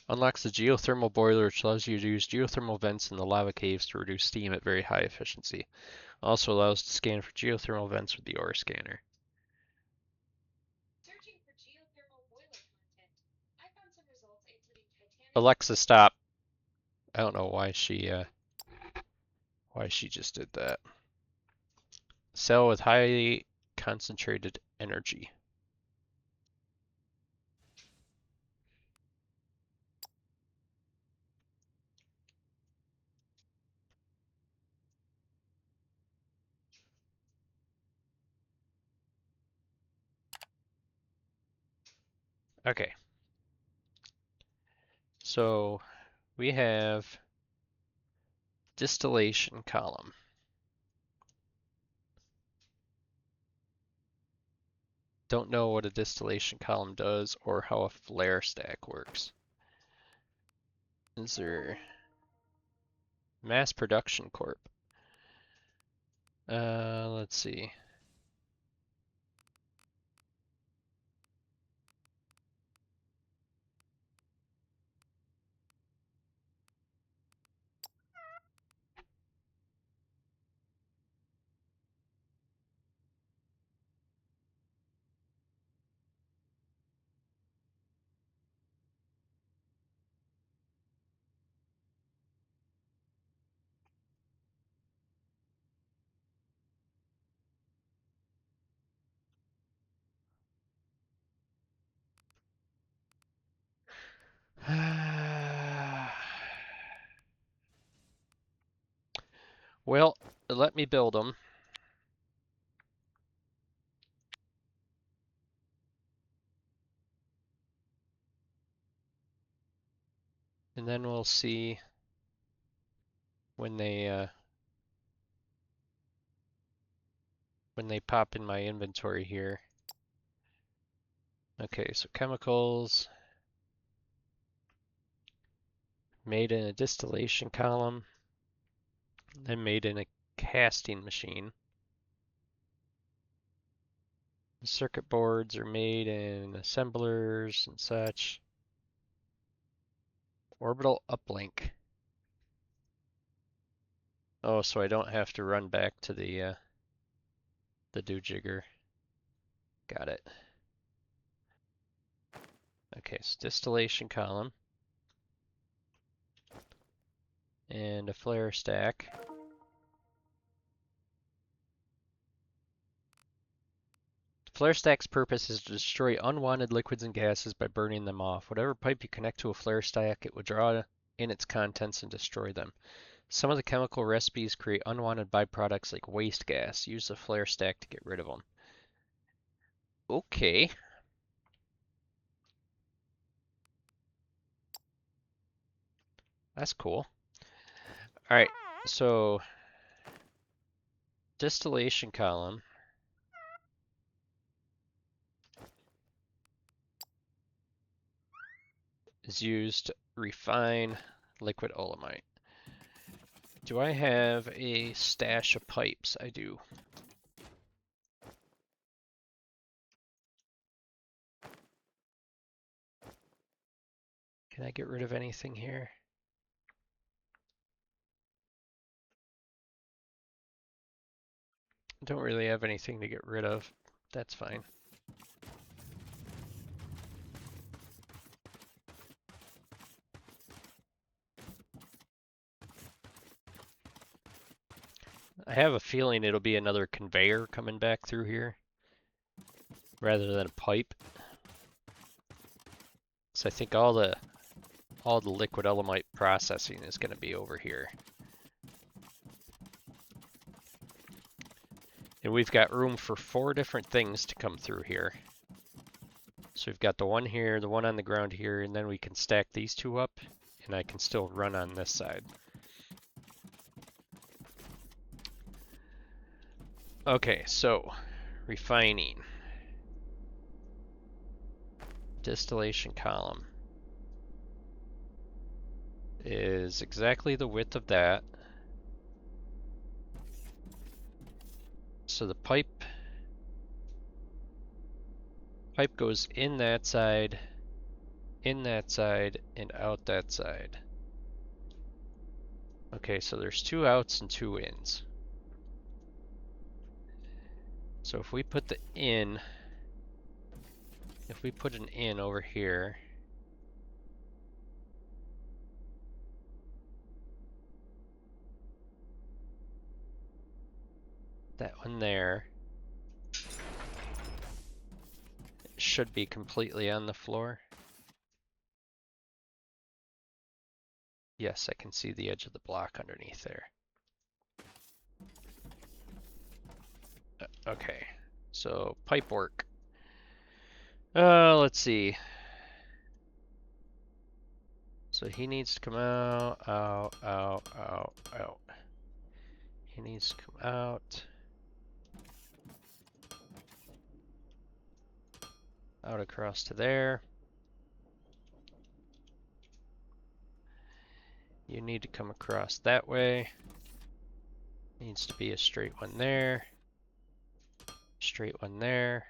Unlocks the geothermal boiler, which allows you to use geothermal vents in the lava caves to reduce steam at very high efficiency. Also allows to scan for geothermal vents with the ore scanner. Alexa, stop. I don't know why she just did that. Cell with highly concentrated energy. Okay. So we have distillation column. Don't know what a distillation column does or how a flare stack works. Is there mass production corp? Let's see. Well, let me build them. And then we'll see when they pop in my inventory here. Okay, so chemicals made in a distillation column, then made in a casting machine. The circuit boards are made in assemblers and such. Orbital uplink. Oh, so I don't have to run back to the dojigger. Got it. Okay, so distillation column and a flare stack. Flare stack's purpose is to destroy unwanted liquids and gases by burning them off. Whatever pipe you connect to a flare stack, it will draw in its contents and destroy them. Some of the chemical recipes create unwanted byproducts like waste gas. Use the flare stack to get rid of them. Okay. That's cool. Alright, so distillation column is used to refine liquid olumite. Do I have a stash of pipes? I do. Can I get rid of anything here? Don't really have anything to get rid of. That's fine. I have a feeling it'll be another conveyor coming back through here rather than a pipe. So I think all the all the liquid olumite processing is going to be over here. And we've got room for 4 different things to come through here. So we've got the one here, the one on the ground here, and then we can stack these 2 up, and I can still run on this side. Okay, so refining. Distillation column is exactly the width of that. So the pipe goes in that side, and out that side. Okay, so there's 2 outs and 2 ins. So if we put an in over here, that one there should be completely on the floor. Yes, I can see the edge of the block underneath there. Okay, so pipe work. Let's see. So he needs to come out, out, out, out, out. He needs to come out. Out across to there. You need to come across that way. Needs to be a straight one there. Straight one there.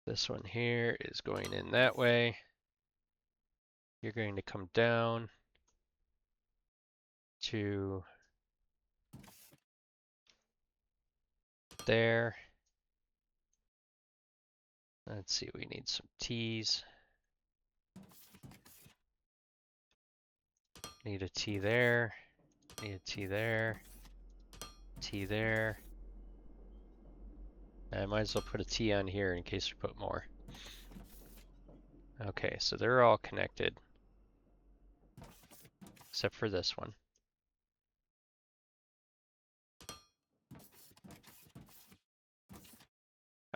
This one here is going in that way. You're going to come down to there. Let's see, we need some T's. Need a T there. Need a T there. T there. I might as well put a T on here in case we put more. Okay, so they're all connected. Except for this one.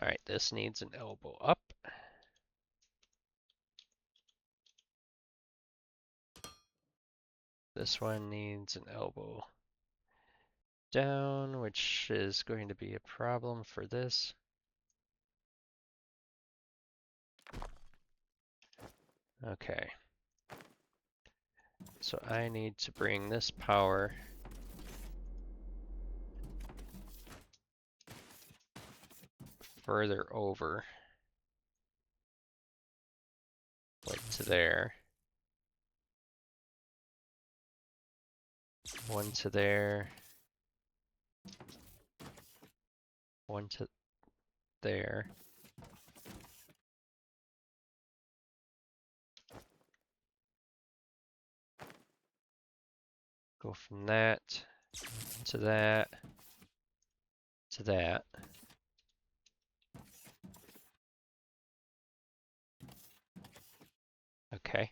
Alright, this needs an elbow up. This one needs an elbow down, which is going to be a problem for this. Okay. So I need to bring this power further over, like to there. One to there. One to there. Go from that to that to that. Okay.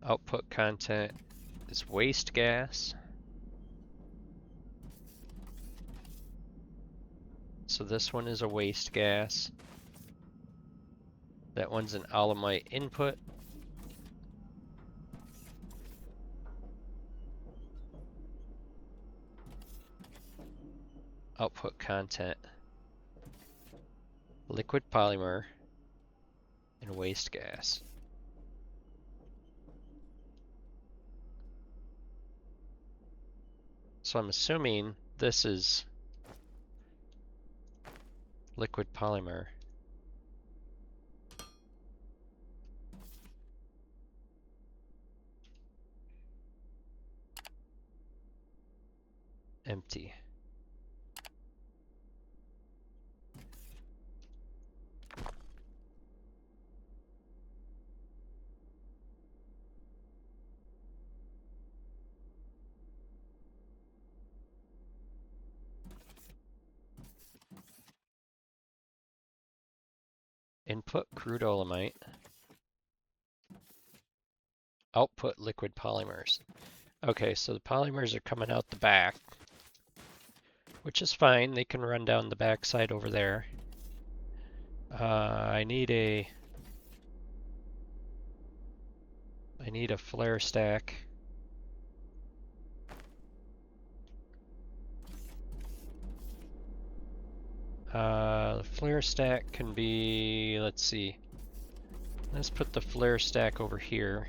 Output content is waste gas. So this one is a waste gas. That one's an olumite input. Output content, liquid polymer, and waste gas. So I'm assuming this is liquid polymer. empty. Input crude olumite. Output liquid polymers. Okay, so the polymers are coming out the back, which is fine. They can run down the back side over there. I need a flare stack. The flare stack can be, let's see. Let's put the flare stack over here.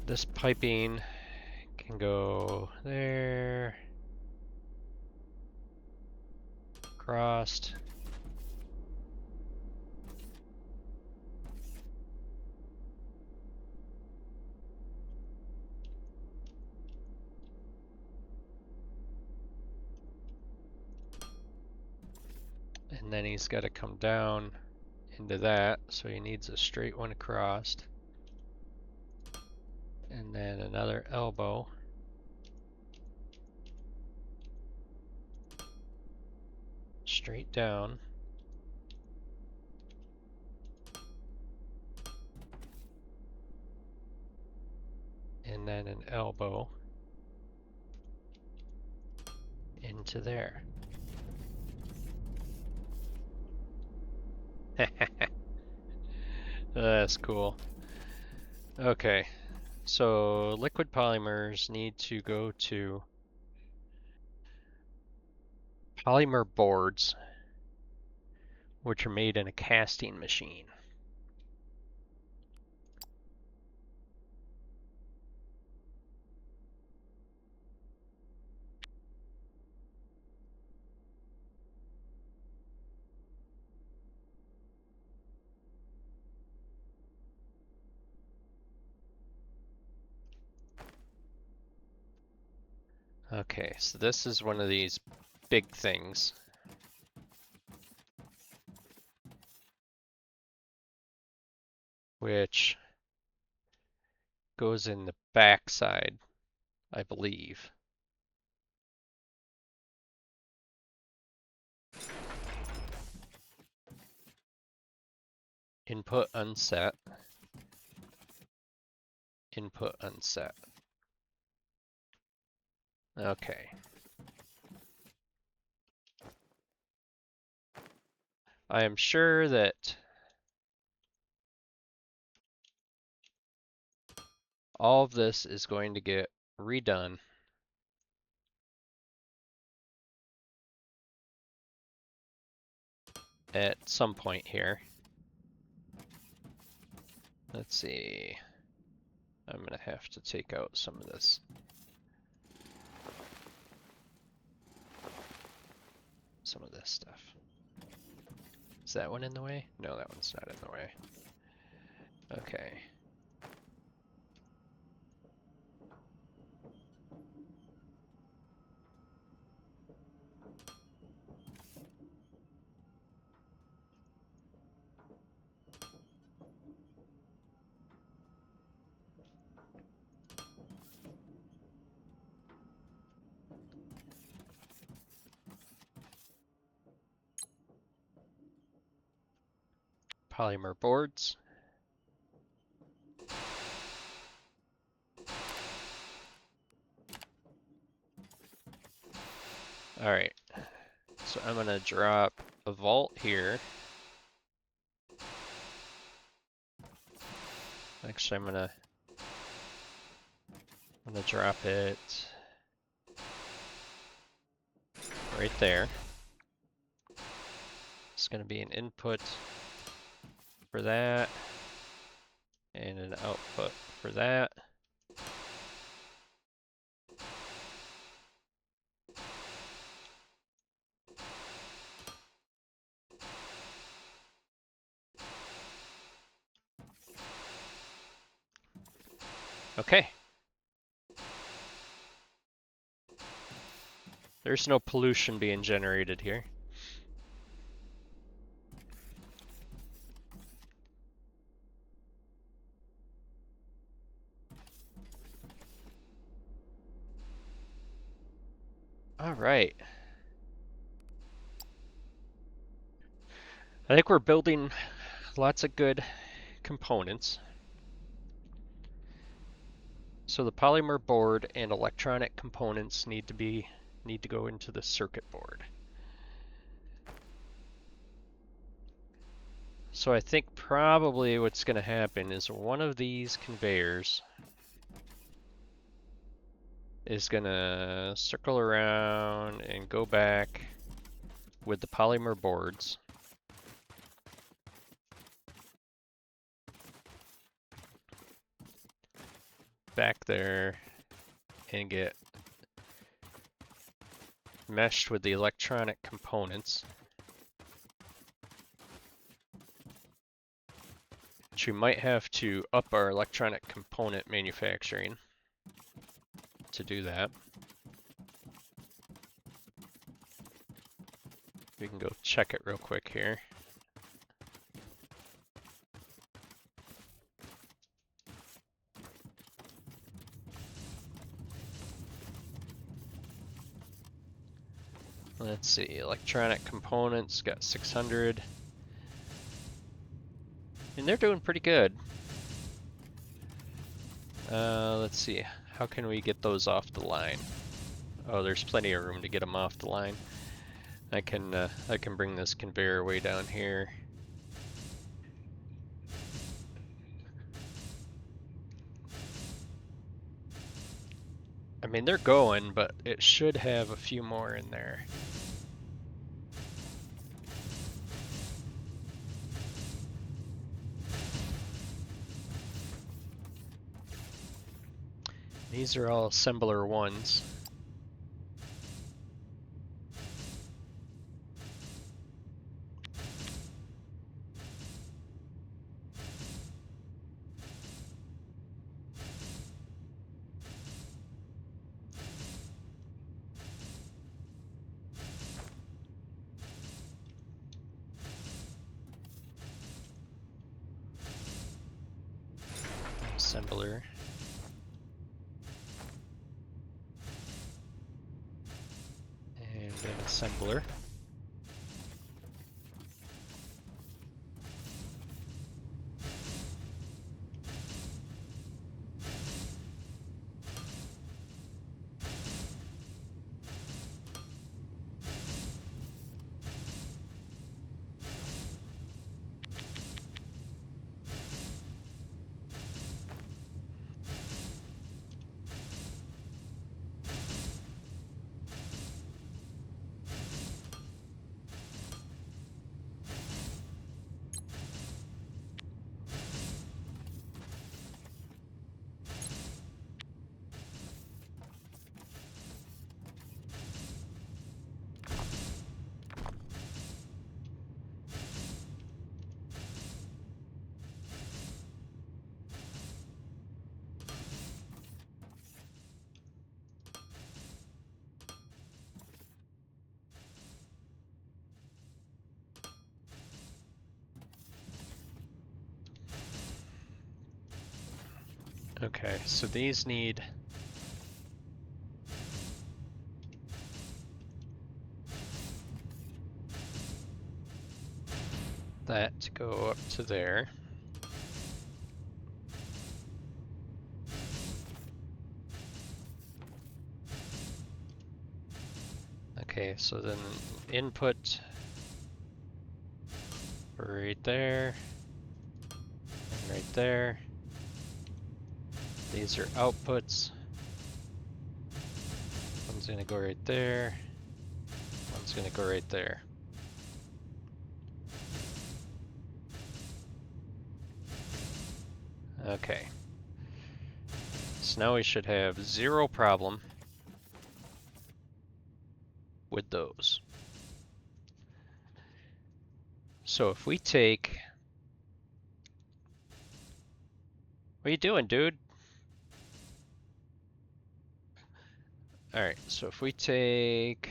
This piping can go there, crossed. And then he's got to come down into that, so he needs a straight one across. And then another elbow. Straight down. And then an elbow into there. That's cool. Okay, so liquid polymers need to go to polymer boards, which are made in a casting machine. Okay, so this is one of these big things. Which goes in the back side, I believe. Input unset. Input unset. Okay. I am sure that all of this is going to get redone at some point here. Let's see. I'm going to have to take out some of this. Some of this stuff. Is that one in the way? No, that one's not in the way. Okay. Polymer boards. Alright, so I'm gonna drop a vault here. Actually, I'm gonna drop it right there. It's gonna be an input for that, and an output for that. Okay. There's no pollution being generated here. All right. I think we're building lots of good components. So the polymer board and electronic components need to go into the circuit board. So I think probably what's going to happen is one of these conveyors is going to circle around and go back with the polymer boards. Back there and get meshed with the electronic components. Which we might have to up our electronic component manufacturing to do that. We can go check it real quick here. Let's see, electronic components got 600. And they're doing pretty good. Let's see, how can we get those off the line? Oh, there's plenty of room to get them off the line. I can bring this conveyor way down here. I mean, they're going, but it should have a few more in there. These are all assembler ones. Assembler. And an assembler. Okay, so these need that to go up to there. Okay, so then input right there, and right there. These are outputs. One's gonna go right there. One's gonna go right there. Okay. So now we should have zero problem with those. So if we take... What are you doing, dude? Alright, so if we take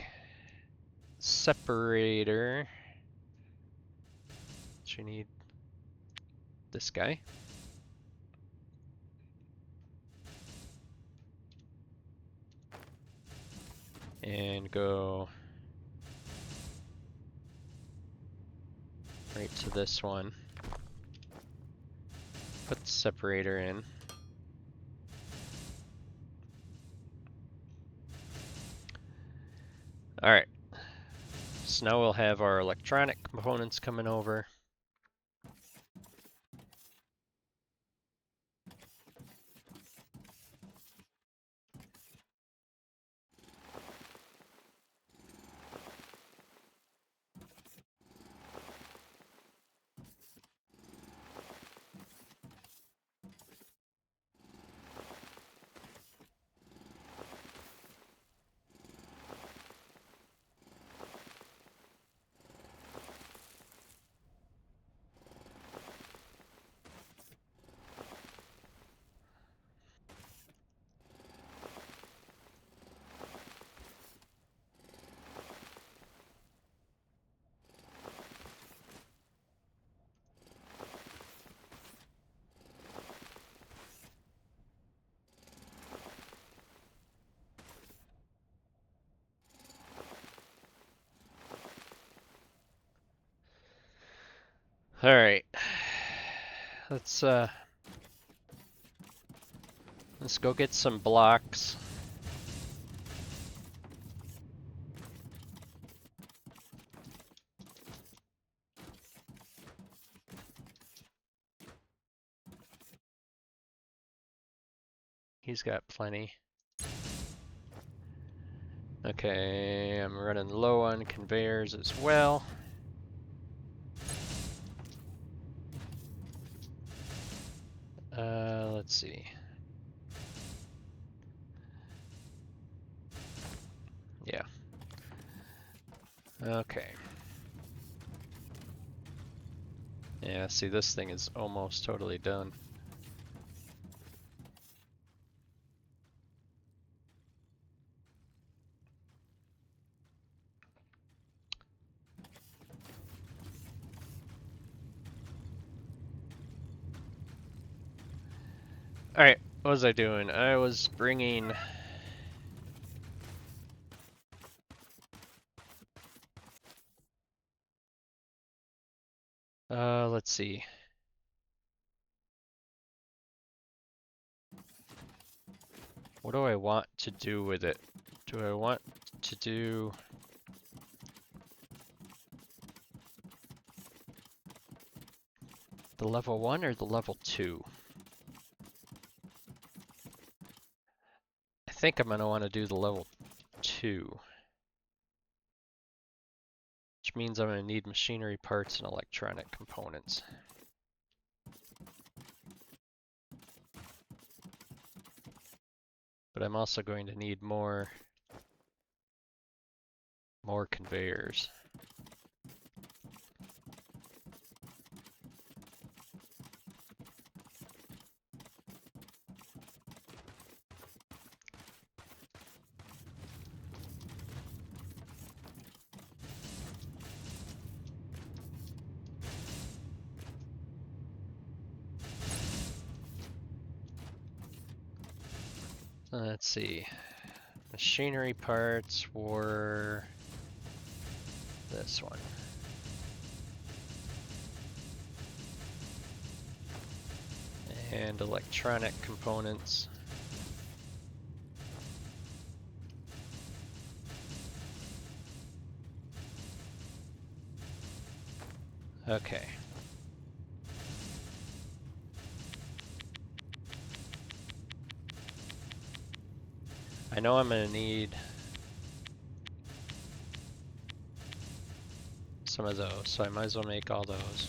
separator, which we need this guy, and go right to this one, put the separator in. Alright, so now we'll have our electronic components coming over. Alright, let's go get some blocks. He's got plenty. Okay, I'm running low on conveyors as well. Let's see. Yeah. Okay. Yeah, see, this thing is almost totally done. Alright, what was I doing? I was bringing... let's see. What do I want to do with it? Do I want to do... the level 1 or the level 2? I think I'm going to want to do the level 2. Which means I'm going to need machinery parts and electronic components. But I'm also going to need more conveyors. Let's see. Machinery parts were this one. And electronic components. Okay. I know I'm going to need some of those, so I might as well make all those.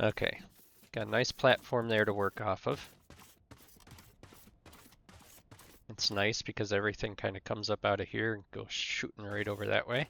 Okay, got a nice platform there to work off of. It's nice because everything kind of comes up out of here and goes shooting right over that way.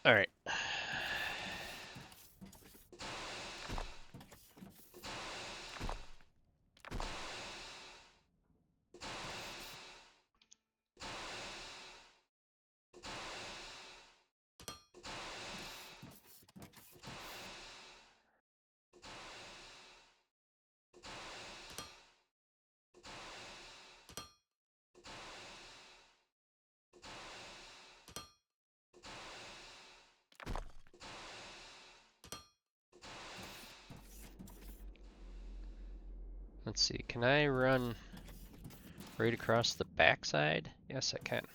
All right. Let's see, can I run right across the backside? Yes, I can.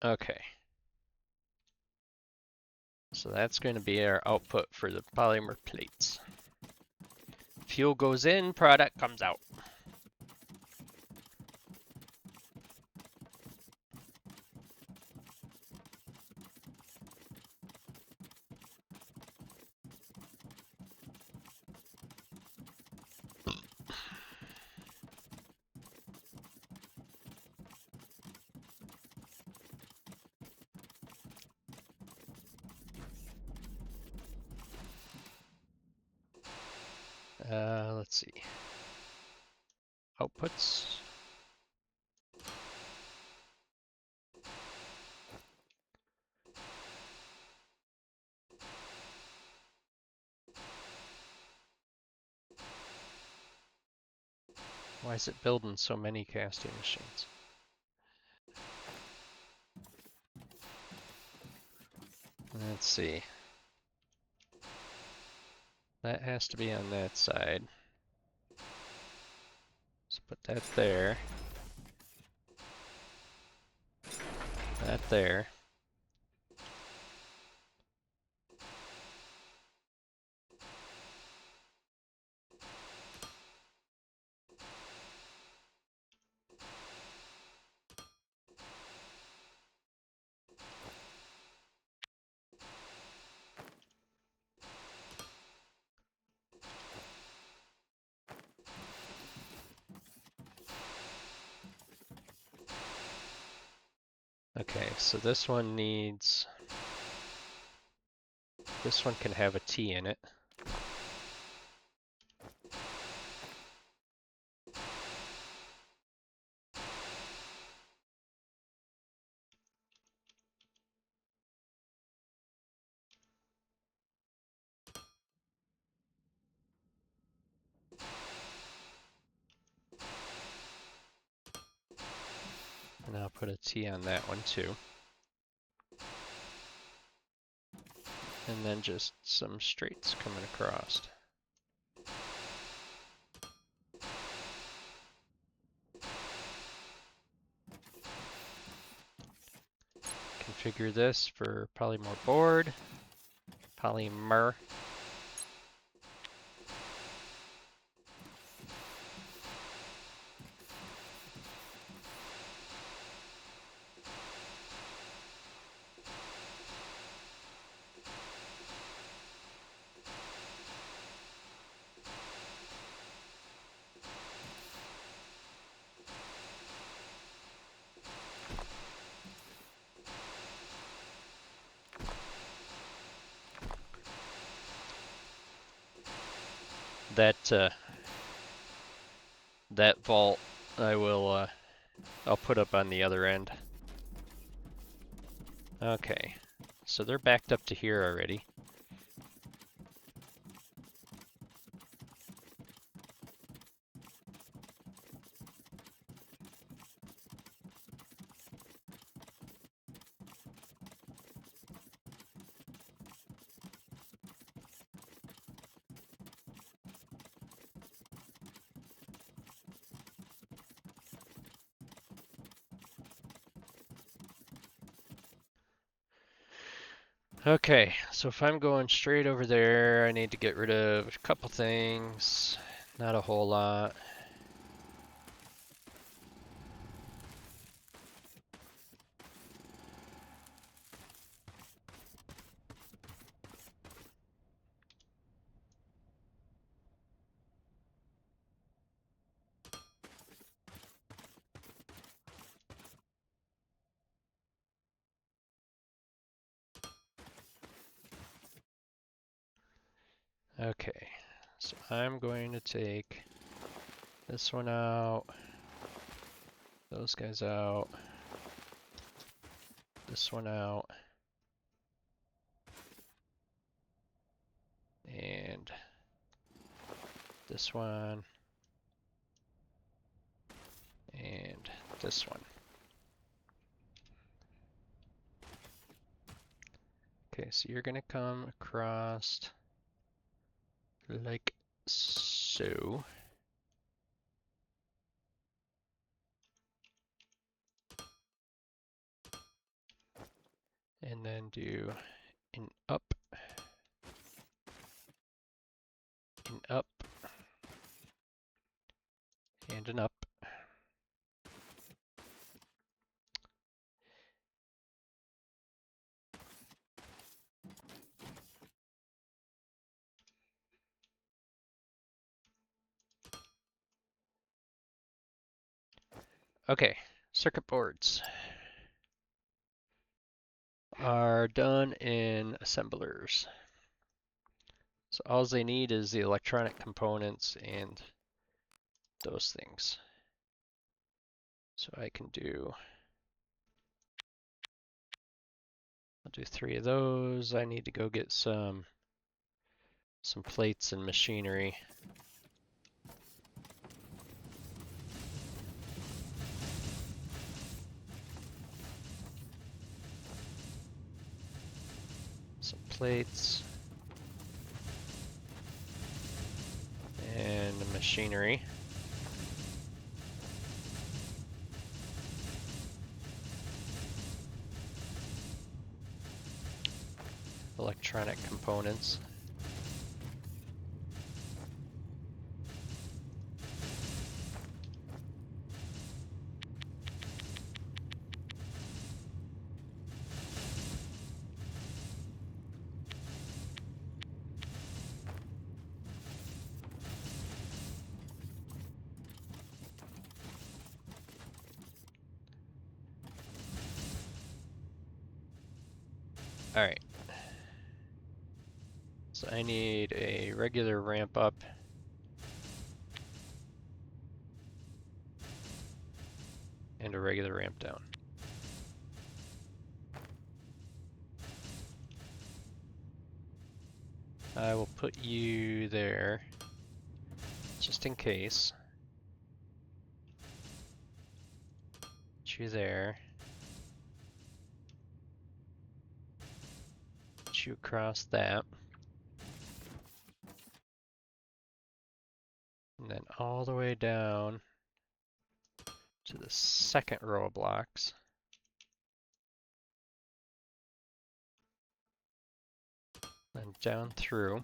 Okay. So that's going to be our output for the polymer plates. Fuel goes in, product comes out. Let's see. Outputs. Why is it building so many casting machines? Let's see. That has to be on that side. So put that there. That there. Okay, so this one needs... This one can have a T in it. And I'll put a T on that one too. And then just some straights coming across. Configure this for polymer board. Polymer. That vault I'll put up on the other end. Okay, so they're backed up to here already. Okay, so if I'm going straight over there, I need to get rid of a couple things, not a whole lot. Okay, so I'm going to take this one out, those guys out, this one out, and this one, and this one. Okay, so you're gonna come across like so. And then do an up, Standing up. Okay, circuit boards are done in assemblers. So all they need is the electronic components and those things. So I can do, I'll do 3 of those. I need to go get some plates and machinery. Some plates and machinery. Electronic components. All right. So I need a regular ramp up and a regular ramp down. I will put you there just in case. Put you there. Put you across that. And then all the way down to the second row of blocks. Then down through.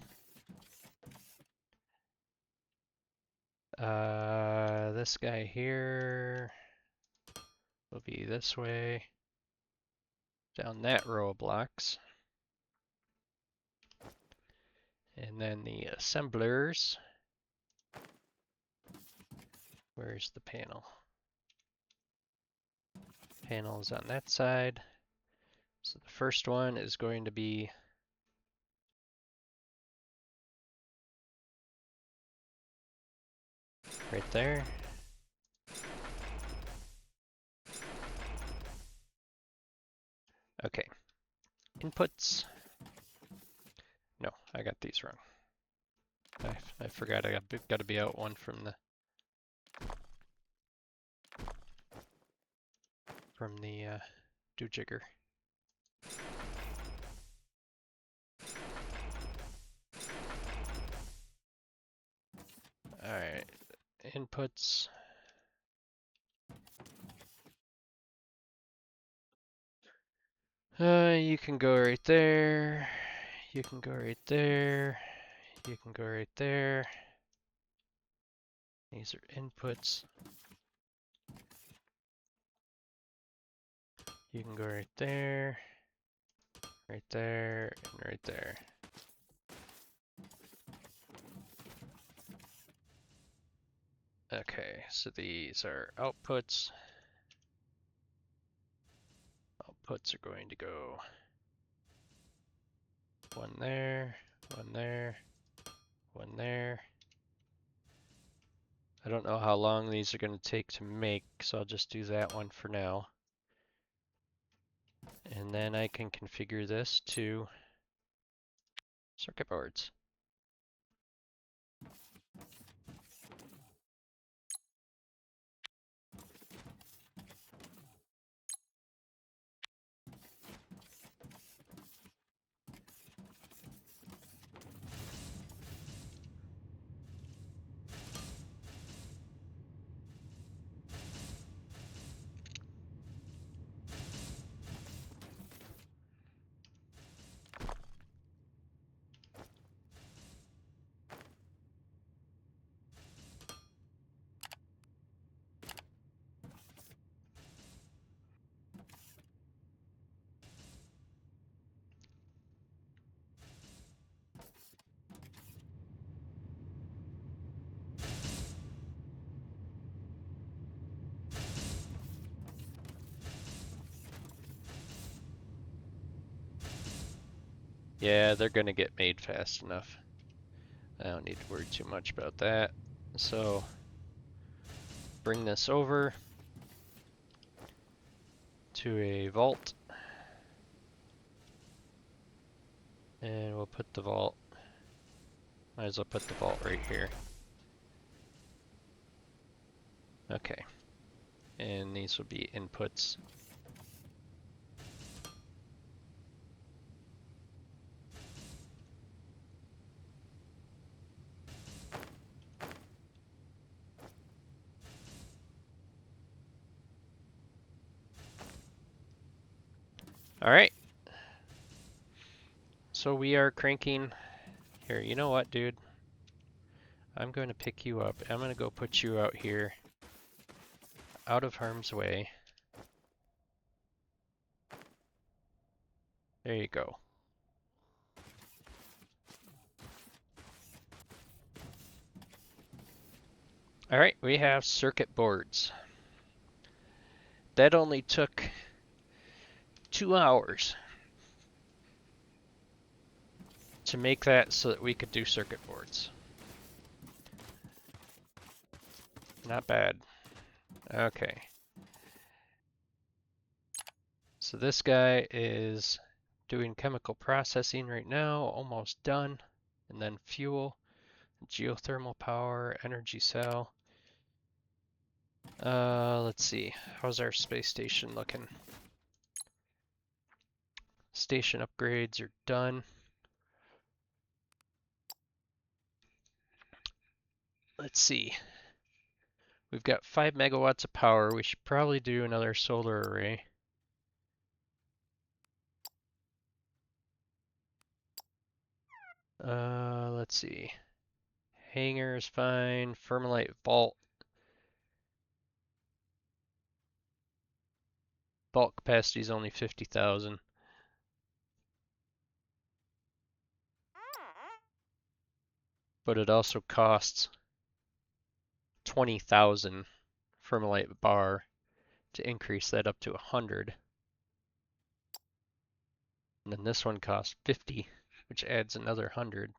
This guy here will be this way. Down that row of blocks. And then the assemblers. Where's the panel? Panel is on that side. So the first one is going to be right there. Okay. Inputs. No, I got these wrong. I forgot I got to be out one from the do-jigger. Alright, inputs. You can go right there. You can go right there. You can go right there. These are inputs. You can go right there, and right there. Okay, so these are outputs. Outputs are going to go one there, one there, one there. I don't know how long these are going to take to make, so I'll just do that one for now. And then I can configure this to circuit boards. Yeah, they're gonna get made fast enough. I don't need to worry too much about that. So bring this over to a vault, and we'll put the vault, might as well put the vault right here. Okay, and these will be inputs. All right, so we are cranking here. You know what, dude? I'm going to pick you up. I'm going to go put you out here, out of harm's way. There you go. All right, we have circuit boards. That only took 2 hours to make that so that we could do circuit boards. Not bad. Okay. So this guy is doing chemical processing right now, almost done. And then fuel, geothermal power, energy cell. Let's see. How's our space station looking? Station upgrades are done. Let's see. We've got 5 megawatts of power. We should probably do another solar array. Let's see. Hangar is fine. Fermilite vault. Vault capacity is only 50,000. But it also costs 20,000 Fermilite bar to increase that up to 100. And then this one costs 50, which adds another 100.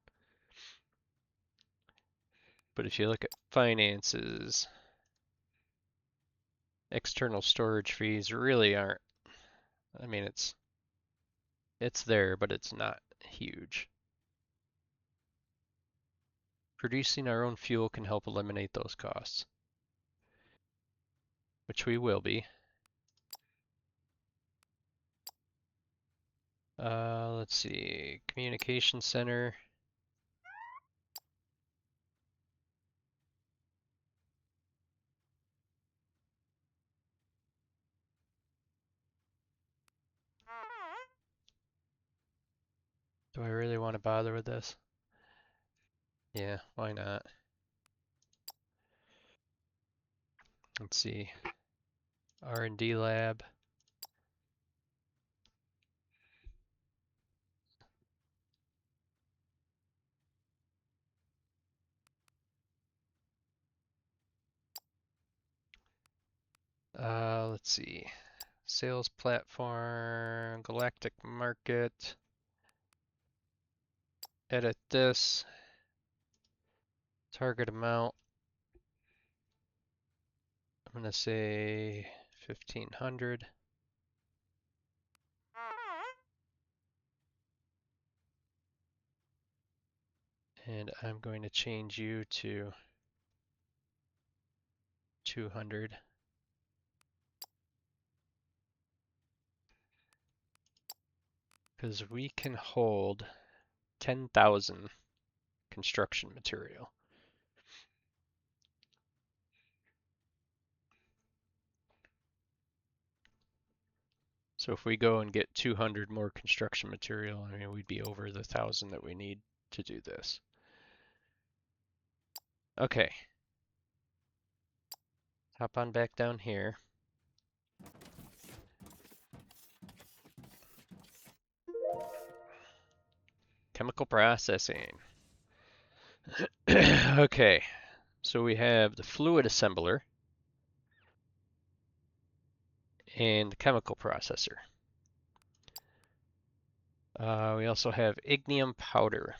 But if you look at finances, external storage fees really aren't, I mean, it's there, but it's not huge. Producing our own fuel can help eliminate those costs, which we will be. Let's see, communication center. Do I really want to bother with this? Yeah, why not? Let's see, R&D lab. Let's see, sales platform, galactic market. Edit this. Target amount. I'm going to say 1500. And I'm going to change you to 200. Because we can hold 10,000 construction material. So if we go and get 200 more construction material, I mean, we'd be over the 1,000 that we need to do this. Okay. Hop on back down here. Chemical processing. Okay. So we have the fluid assembler and the chemical processor. We also have ignium powder.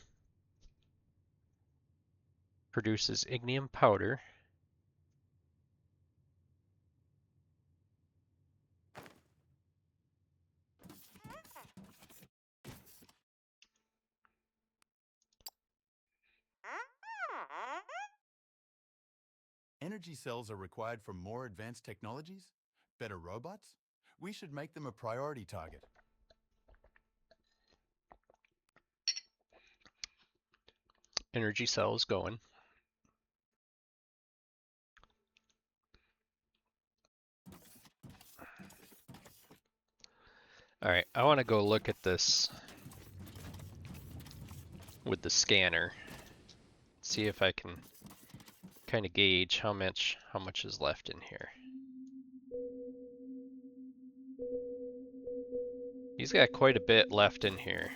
Produces ignium powder.
Energy cells are required for more advanced technologies? Better robots? We should make them a priority target.
Energy cells going. All right, I want to go look at this with the scanner. See if I can kind of gauge how much is left in here. He's got quite a bit left in here.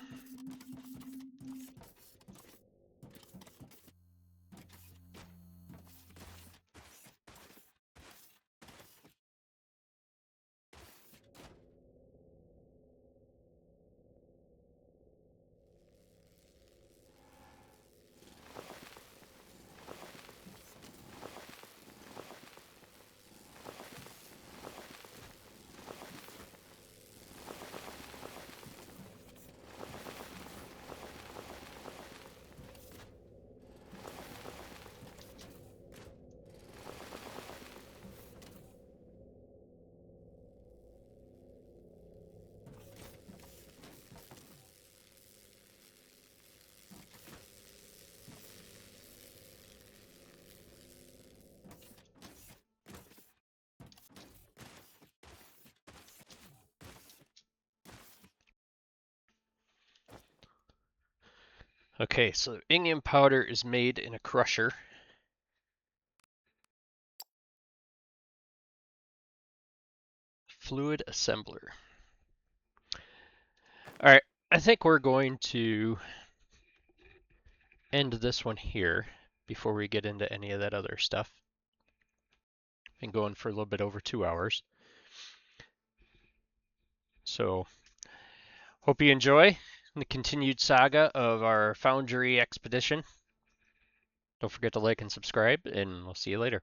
Okay, so ignium powder is made in a crusher. Fluid assembler. All right, I think we're going to end this one here before we get into any of that other stuff. Been going for a little bit over 2 hours. So, hope you enjoy the continued saga of our Foundry expedition. Don't forget to like and subscribe, and we'll see you later.